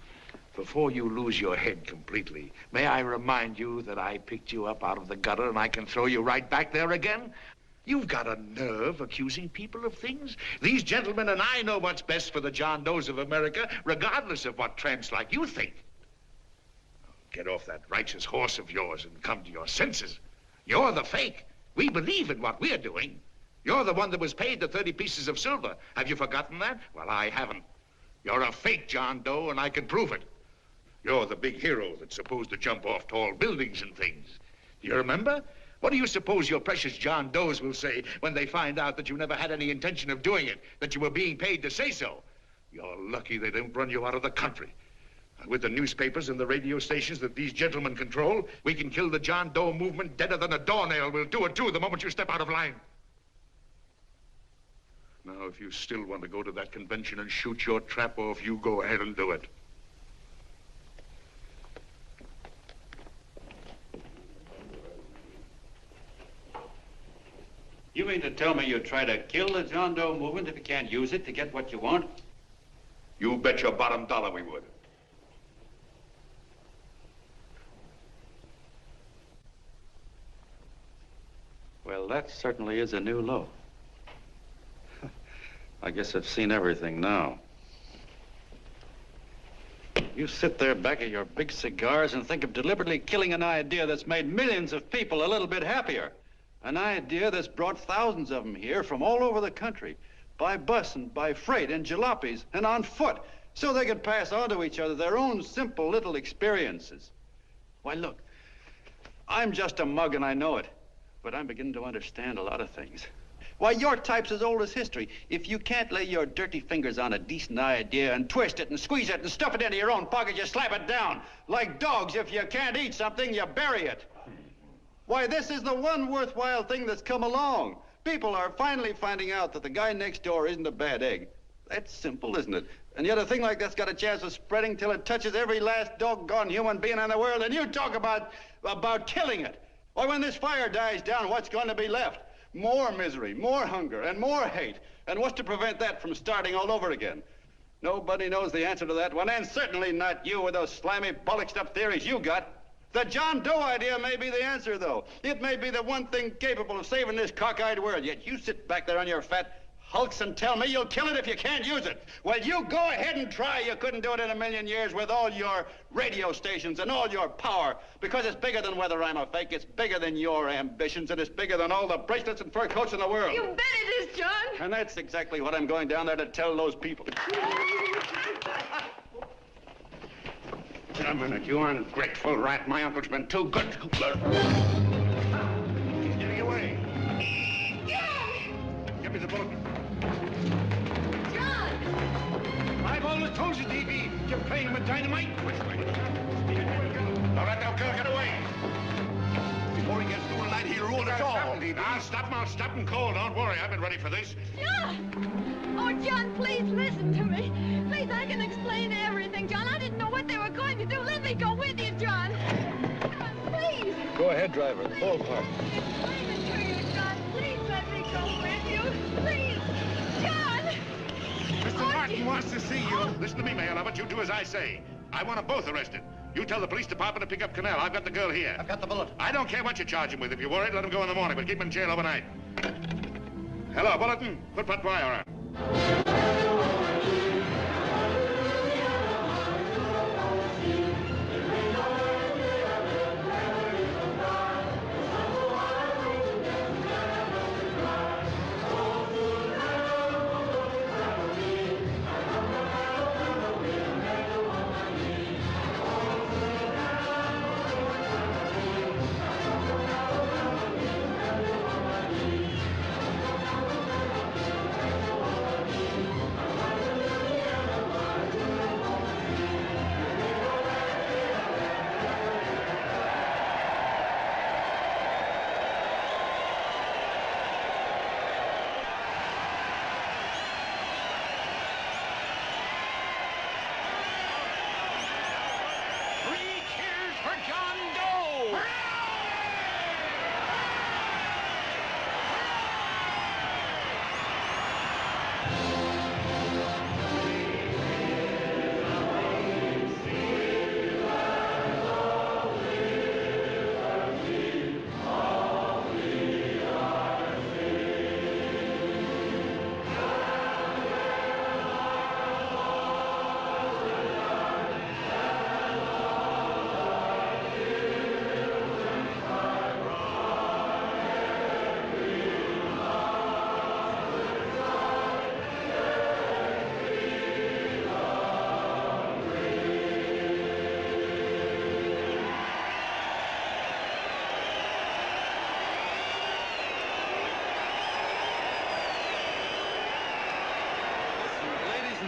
Before you lose your head completely, may I remind you that I picked you up out of the gutter and I can throw you right back there again? You've got a nerve accusing people of things. These gentlemen and I know what's best for the John Does of America, regardless of what tramps like you think. Get off that righteous horse of yours and come to your senses. You're the fake. We believe in what we're doing. You're the one that was paid the 30 pieces of silver. Have you forgotten that? Well, I haven't. You're a fake John Doe, and I can prove it. You're the big hero that's supposed to jump off tall buildings and things. Do you remember? What do you suppose your precious John Does will say when they find out that you never had any intention of doing it, that you were being paid to say so? You're lucky they don't run you out of the country. With the newspapers and the radio stations that these gentlemen control, we can kill the John Doe movement deader than a doornail. We'll do it, too, the moment you step out of line. Now, if you still want to go to that convention and shoot your trap off, you go ahead and do it. You mean to tell me you'd try to kill the John Doe movement if you can't use it to get what you want? You bet your bottom dollar we would. Well, that certainly is a new low. I guess I've seen everything now. You sit there back of your big cigars and think of deliberately killing an idea that's made millions of people a little bit happier. An idea that's brought thousands of them here from all over the country, by bus and by freight and jalopies and on foot, so they could pass on to each other their own simple little experiences. Why, look, I'm just a mug and I know it, but I'm beginning to understand a lot of things. Why, your type's as old as history. If you can't lay your dirty fingers on a decent idea and twist it and squeeze it and stuff it into your own pocket, you slap it down. Like dogs, if you can't eat something, you bury it. Why, this is the one worthwhile thing that's come along. People are finally finding out that the guy next door isn't a bad egg. That's simple, isn't it? And yet a thing like that's got a chance of spreading till it touches every last doggone human being in the world, and you talk about killing it. Why, when this fire dies down, what's going to be left? More misery, more hunger, and more hate. And what's to prevent that from starting all over again? Nobody knows the answer to that one, and certainly not you with those slimy, bollocksed up theories you got. The John Doe idea may be the answer, though. It may be the one thing capable of saving this cockeyed world. Yet you sit back there on your fat hulks and tell me you'll kill it if you can't use it. Well, you go ahead and try. You couldn't do it in a million years with all your radio stations and all your power. Because it's bigger than whether I'm a fake. It's bigger than your ambitions, and it's bigger than all the bracelets and fur coats in the world. You bet it is, John. And that's exactly what I'm going down there to tell those people. Governor, you ungrateful rat. My uncle's been too good. Getting away. Give me the bulletin. John! I've always told you, D.B., you're playing with dynamite. Which way? All right, now, girl, get away. Before he gets through tonight, he'll rule us all. I'll stop him cold. Don't worry, I've been ready for this. John! Oh, John, please listen to me. Please, I can explain everything, John. I didn't know what they were going to do. Let me go with you, John. John, please. Go ahead, driver. The whole part. Explain it to you, John. Please let me go with you. Please. John! Mr. Norton wants to see you. Listen to me, Mayor Lovett. You do as I say. I want them both arrested. You tell the police department to pick up Cannell. I've got the girl here. I've got the bulletin. I don't care what you charge him with. If you're worried, let him go in the morning, but keep him in jail overnight. Hello, Bulletin. Put what wire on.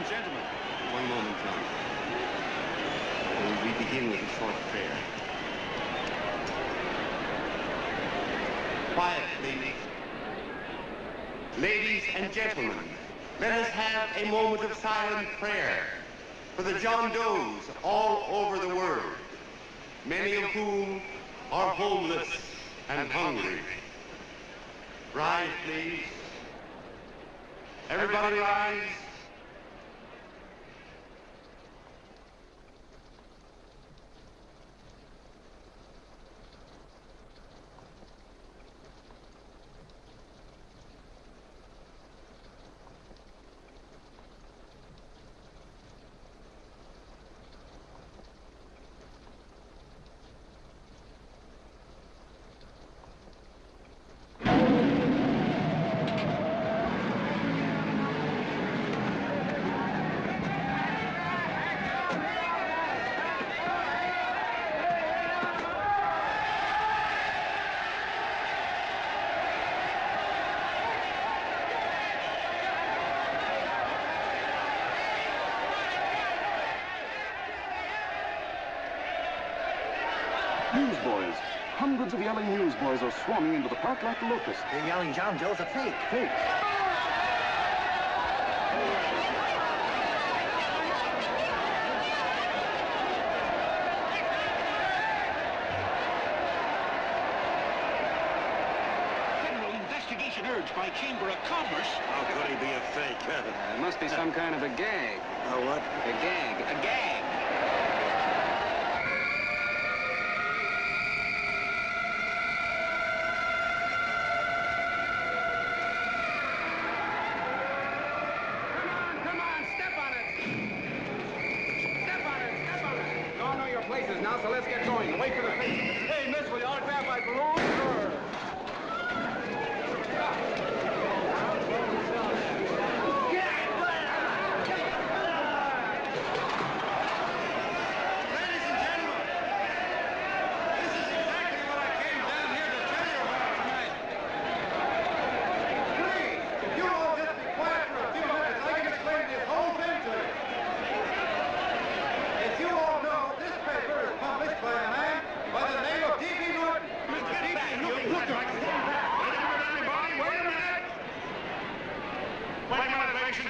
Gentlemen, one moment, John. We begin with a short prayer. Quiet, please. Ladies and gentlemen, let us have a moment of silent prayer for the John Does all over the world, many of whom are homeless and hungry. Rise, please. Everybody rise. Newsboys. Hundreds of yelling newsboys are swarming into the park like locusts. They're yelling John Doe's a fake. Fake. Federal investigation urged by Chamber of Commerce. How could he be a fake? It must be some kind of a gag. A what? A gag. A gag. now, so let's get going. Wait for the paper. Hey, miss, will you autograph my balloon? Sure.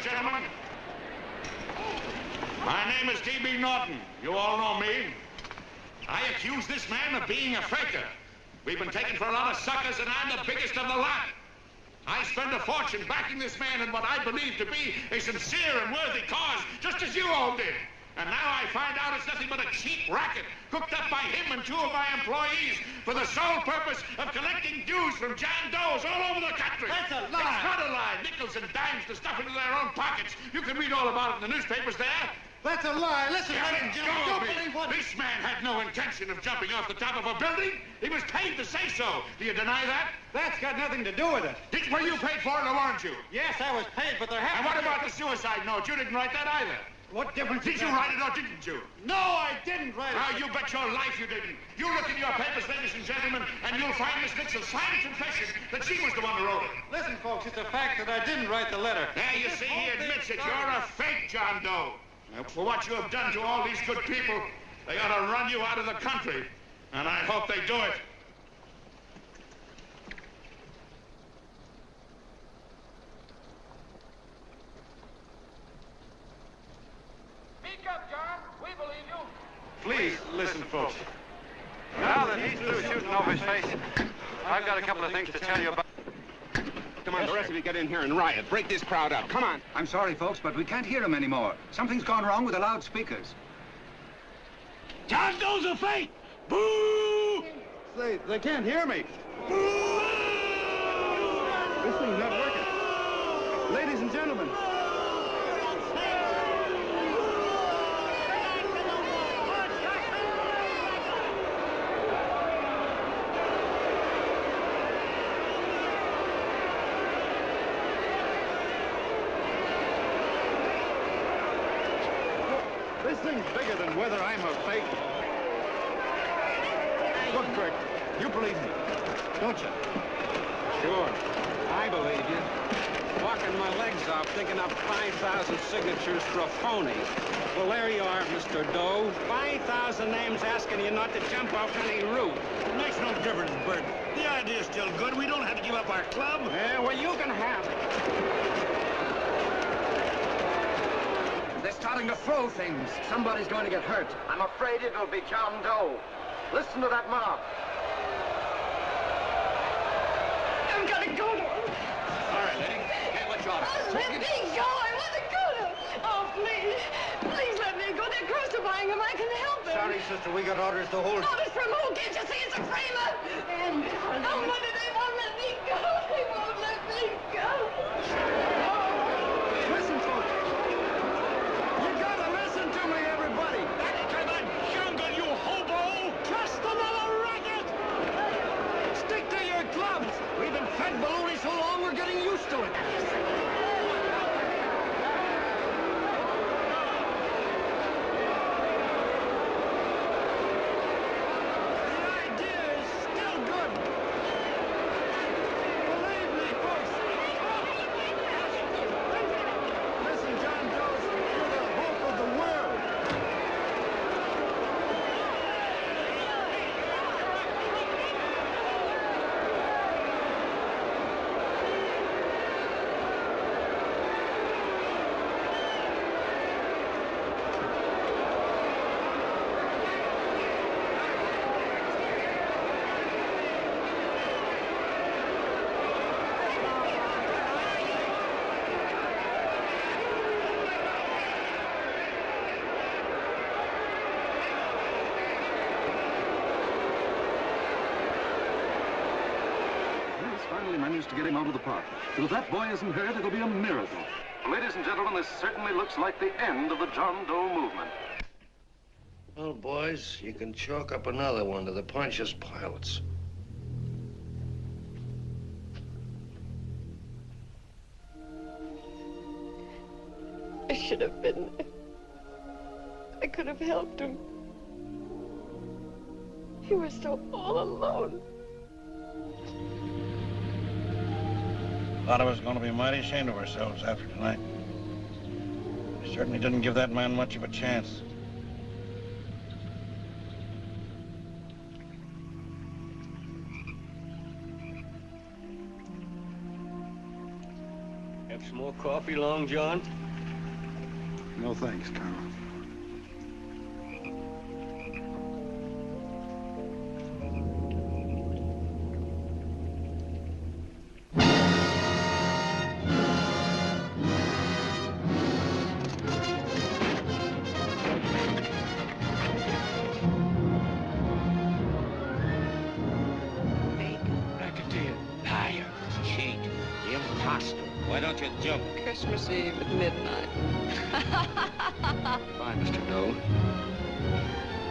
Gentlemen, my name is T.B. Norton. You all know me. I accuse this man of being a faker. We've been taken for a lot of suckers, and I'm the biggest of the lot. I spent a fortune backing this man in what I believe to be a sincere and worthy cause, just as you all did. And now I find out it's nothing but a cheap racket cooked up by him and 2 of my employees for the sole purpose of collecting dues from John Does all over the country. That's a lie. It's not a lie. Nickels and dimes to stuff into their own pockets. You can read all about it in the newspapers there. That's a lie. Listen, Let go of me. This man had no intention of jumping off the top of a building. He was paid to say so. Do you deny that? That's got nothing to do with it. Were you paid for it or weren't you? Yes, I was paid, but there And what about the suicide note? You didn't write that either. What difference Did you write it or didn't you? No, I didn't write it. Now, you bet your life you didn't. You look in your papers, ladies and gentlemen, and you'll find Miss Nixon's signed confession that she was the one who wrote it. Listen, folks, it's a fact that I didn't write the letter. There, you see, he admits it. You're a fake, John Doe. Now, for what you have done to all these good people, they ought to run you out of the country. And I hope they do it. Speak up, John. We believe you. Please, listen, folks. Now that he's through shooting over his face, I've got a couple of things to tell you about. Come on, the rest of you get in here and riot. Break this crowd up. Come on. I'm sorry, folks, but we can't hear him anymore. Something's gone wrong with the loudspeakers. John Doe's a fake. Boo! They can't hear me. Boo! This thing's not working. Ladies and gentlemen. This thing's bigger than whether I'm a fake. Look, Crick, you believe me, don't you? Sure, I believe you. Walking my legs off, digging up 5,000 signatures for a phony. Well, there you are, Mr. Doe. 5,000 names asking you not to jump off any roof. It makes no difference, Bert. The idea's still good. We don't have to give up our club. Yeah, well, you can have it. They're starting to throw things. Somebody's going to get hurt. I'm afraid it'll be John Doe. Listen to that mob. I've got to go to him. All right, lady. Can't let you out. Oh, let me go. I want to go to him. Oh, please. Please let me go. They're crucifying him. I can help him. Sorry, sister, we got orders to hold. Orders from who? Can't you see it's a framer? Oh, mother, they won't let me go. They won't let me go. Listen, folks. You gotta listen to me, everybody. Back to the jungle, you hobo! Just another racket! Stick to your clubs. We've been fed baloney so long, we're getting used to it. Managed to get him out of the park. But if that boy isn't hurt, it'll be a miracle. Ladies and gentlemen, this certainly looks like the end of the John Doe movement. Well, boys, you can chalk up another one to the Pontius Pilates. I should have been there. I could have helped him. He was so all alone. A lot of us are going to be mighty ashamed of ourselves after tonight. We certainly didn't give that man much of a chance. Have some more coffee, Long John? No thanks, Carl. Why don't you jump? Christmas Eve at midnight. Bye, Mr. Doe.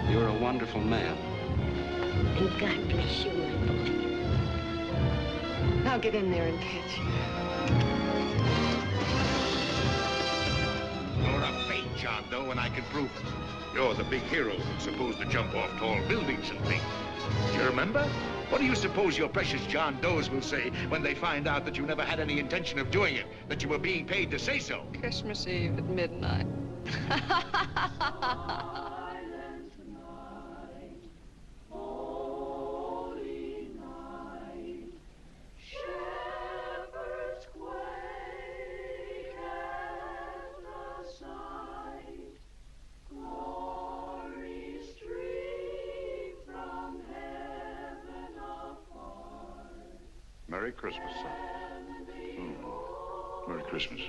You're a wonderful man. And God bless you, my boy. Now get in there and catch. You're a fake John Doe, and I can prove it. You're the big hero who's supposed to jump off tall buildings and things. Do you remember? What do you suppose your precious John Does will say when they find out that you never had any intention of doing it, that you were being paid to say so? Christmas Eve at midnight. Merry Christmas, son. Merry Christmas.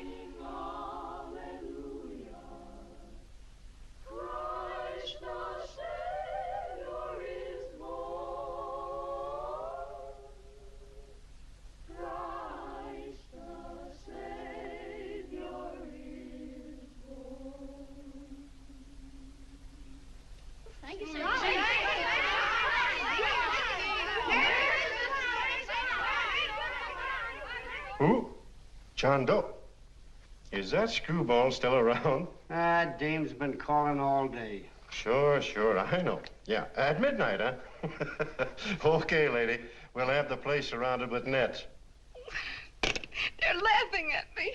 Thank you, sir. Who? John Doe. Is that screwball still around? Dame's been calling all day. Sure, I know. Yeah, at midnight, huh? Okay, lady. We'll have the place surrounded with nets. They're laughing at me.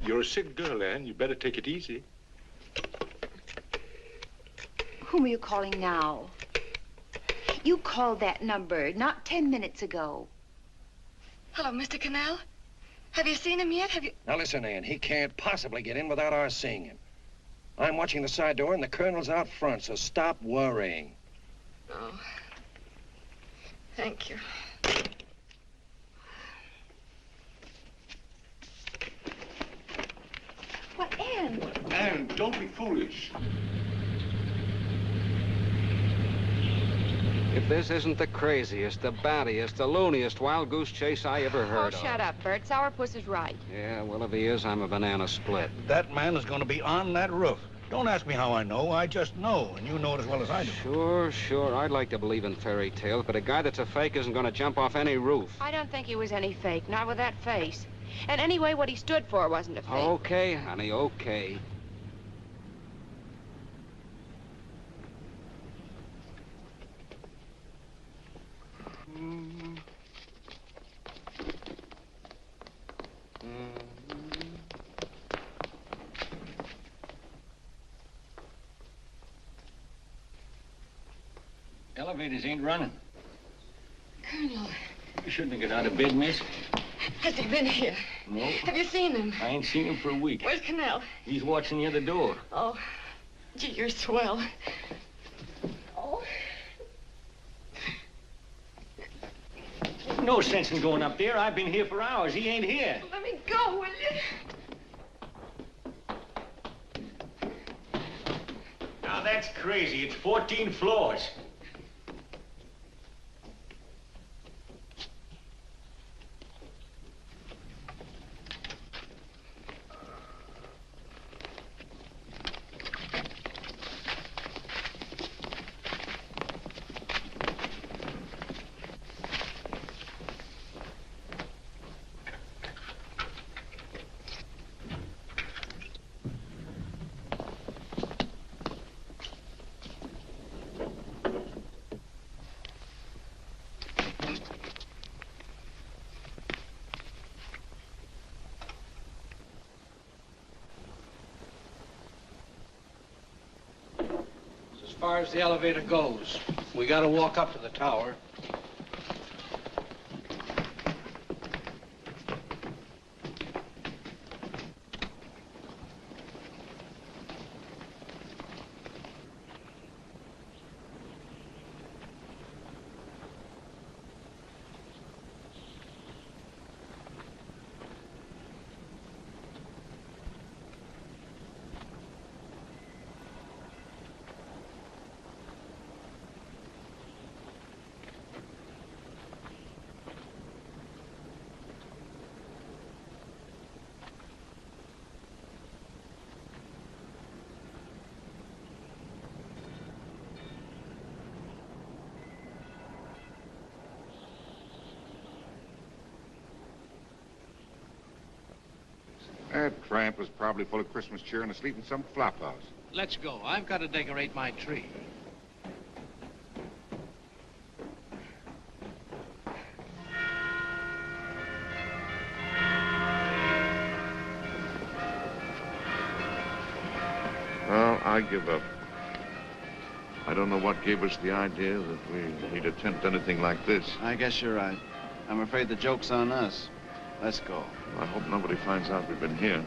You're a sick girl, Anne. You better take it easy. Whom are you calling now? You called that number not 10 minutes ago. Hello, Mr. Canal. Have you seen him yet? Have you... Now listen, Ann, he can't possibly get in without our seeing him. I'm watching the side door and the colonel's out front, so stop worrying. Oh. Thank you. What, Ann? Anne, don't be foolish. If this isn't the craziest, the battiest, the looniest wild goose chase I ever heard of. Oh, shut up, Bert. Sourpuss is right. Yeah, well, if he is, I'm a banana split. That man is going to be on that roof. Don't ask me how I know. I just know, and you know it as well as I do. Sure. I'd like to believe in fairy tales, but a guy that's a fake isn't going to jump off any roof. I don't think he was any fake, not with that face. And anyway, what he stood for wasn't a fake. Okay, honey, okay. Elevators ain't running. Colonel, You shouldn't have got out of bed, miss. has he been here? No. Have you seen him? I ain't seen him for a week. Where's Canal? He's watching the other door. Oh, gee, you're swell. Oh. No sense in going up there. I've been here for hours. He ain't here. Let me go, will you? Now, that's crazy. It's 14 floors. far as the elevator goes. We gotta walk up to the tower. That tramp was probably full of Christmas cheer and asleep in some flop house. Let's go. I've got to decorate my tree. Well, I give up. I don't know what gave us the idea that we'd attempt anything like this. I guess you're right. I'm afraid the joke's on us. Let's go. I hope nobody finds out we've been here.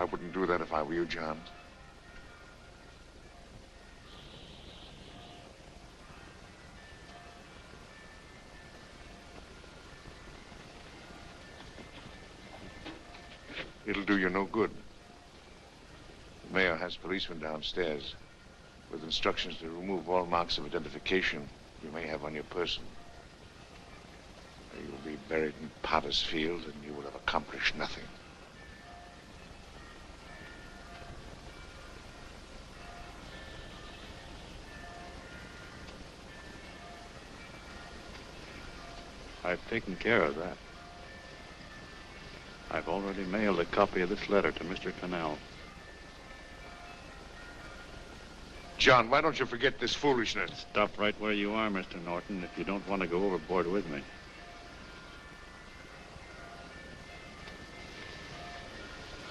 I wouldn't do that if I were you, John. It'll do you no good. The mayor has policemen downstairs with instructions to remove all marks of identification you may have on your person. You'll be buried in Potter's Field and you will have accomplished nothing. I've taken care of that. I've already mailed a copy of this letter to Mr. Cannell. John, why don't you forget this foolishness? Stop right where you are, Mr. Norton, if you don't want to go overboard with me.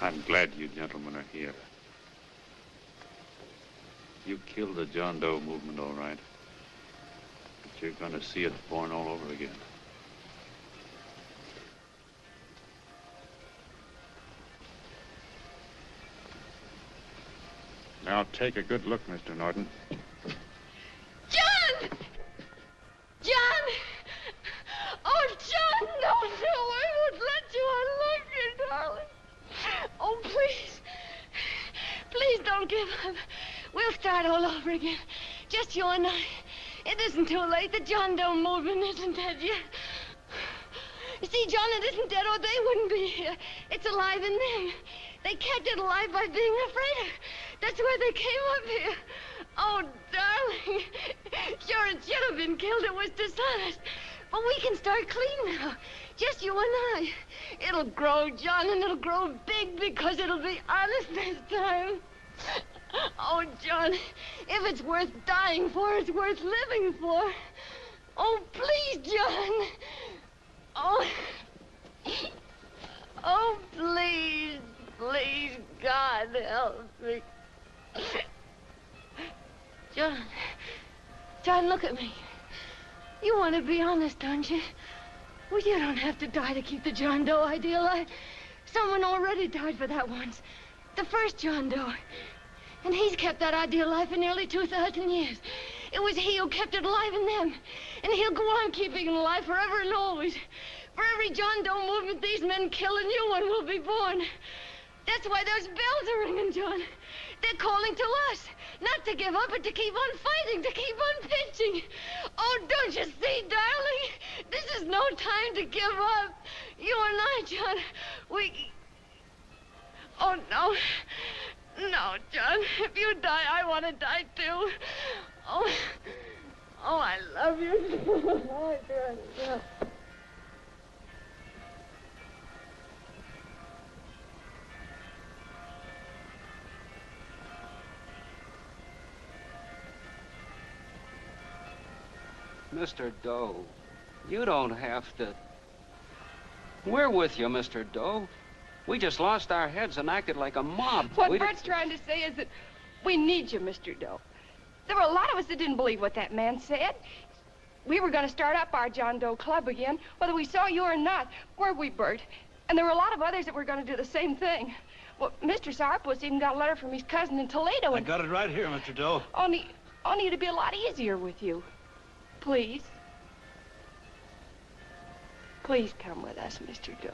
I'm glad you gentlemen are here. You killed the John Doe movement, all right. But you're going to see it born all over again. Now, take a good look, Mr. Norton. John! John! Oh, John, no, I won't let you. I love you, darling. Oh, please. Please don't give up. We'll start all over again. Just you and I. It isn't too late. The John Doe movement isn't dead yet. You see, John, it isn't dead or they wouldn't be here. It's alive in them. They kept it alive by being afraid of. That's why they came up here. Oh, killed it was dishonest. But we can start clean now. Just you and I. It'll grow, John, and it'll grow big because it'll be honest this time. Oh, John, if it's worth dying for, it's worth living for. Oh, please, John. Oh. Oh, please, please, God, help me. John, look at me. You want to be honest, don't you? Well, you don't have to die to keep the John Doe idea alive. Someone already died for that once. The first John Doe. And he's kept that idea alive for nearly 2,000 years. It was he who kept it alive in them. And he'll go on keeping it alive forever and always. For every John Doe movement these men kill, a new one will be born. That's why those bells are ringing, John. They're calling to us. Not to give up, but to keep on fighting, to keep on pitching. Oh, don't you see, darling? This is no time to give up. You and I, John, we... Oh, no. No, John. If you die, I want to die, too. Oh, I love you. Oh, John. Mr. Doe, you don't have to... We're with you, Mr. Doe. We just lost our heads and acted like a mob. What Bert's trying to say is that we need you, Mr. Doe. There were a lot of us that didn't believe what that man said. We were going to start up our John Doe Club again, whether we saw you or not. Weren't we, Bert? And there were a lot of others that were going to do the same thing. Well, Mr. Sourpuss even got a letter from his cousin in Toledo. I got it right here, Mr. Doe. Only it'd be a lot easier with you. Please. Please come with us, Mr. Doe.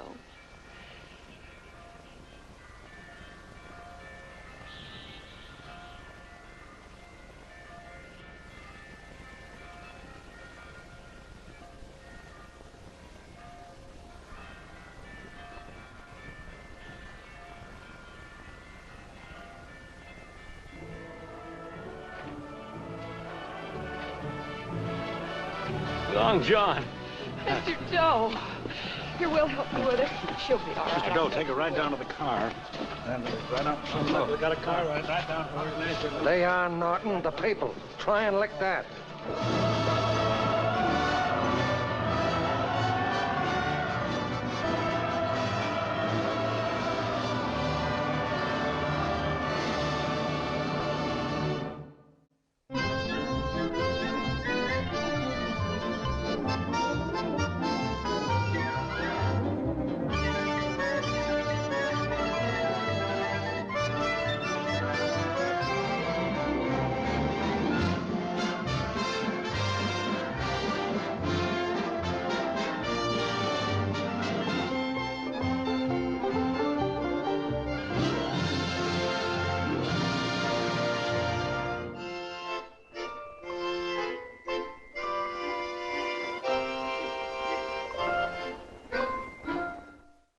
Long John. Mr. Doe. Here, we'll help you with it. She'll be all right. Mr. Doe, take her right down to the car. And right up. Look, we got a car right down to where it is. Lay on, Norton. The people. Try and lick that.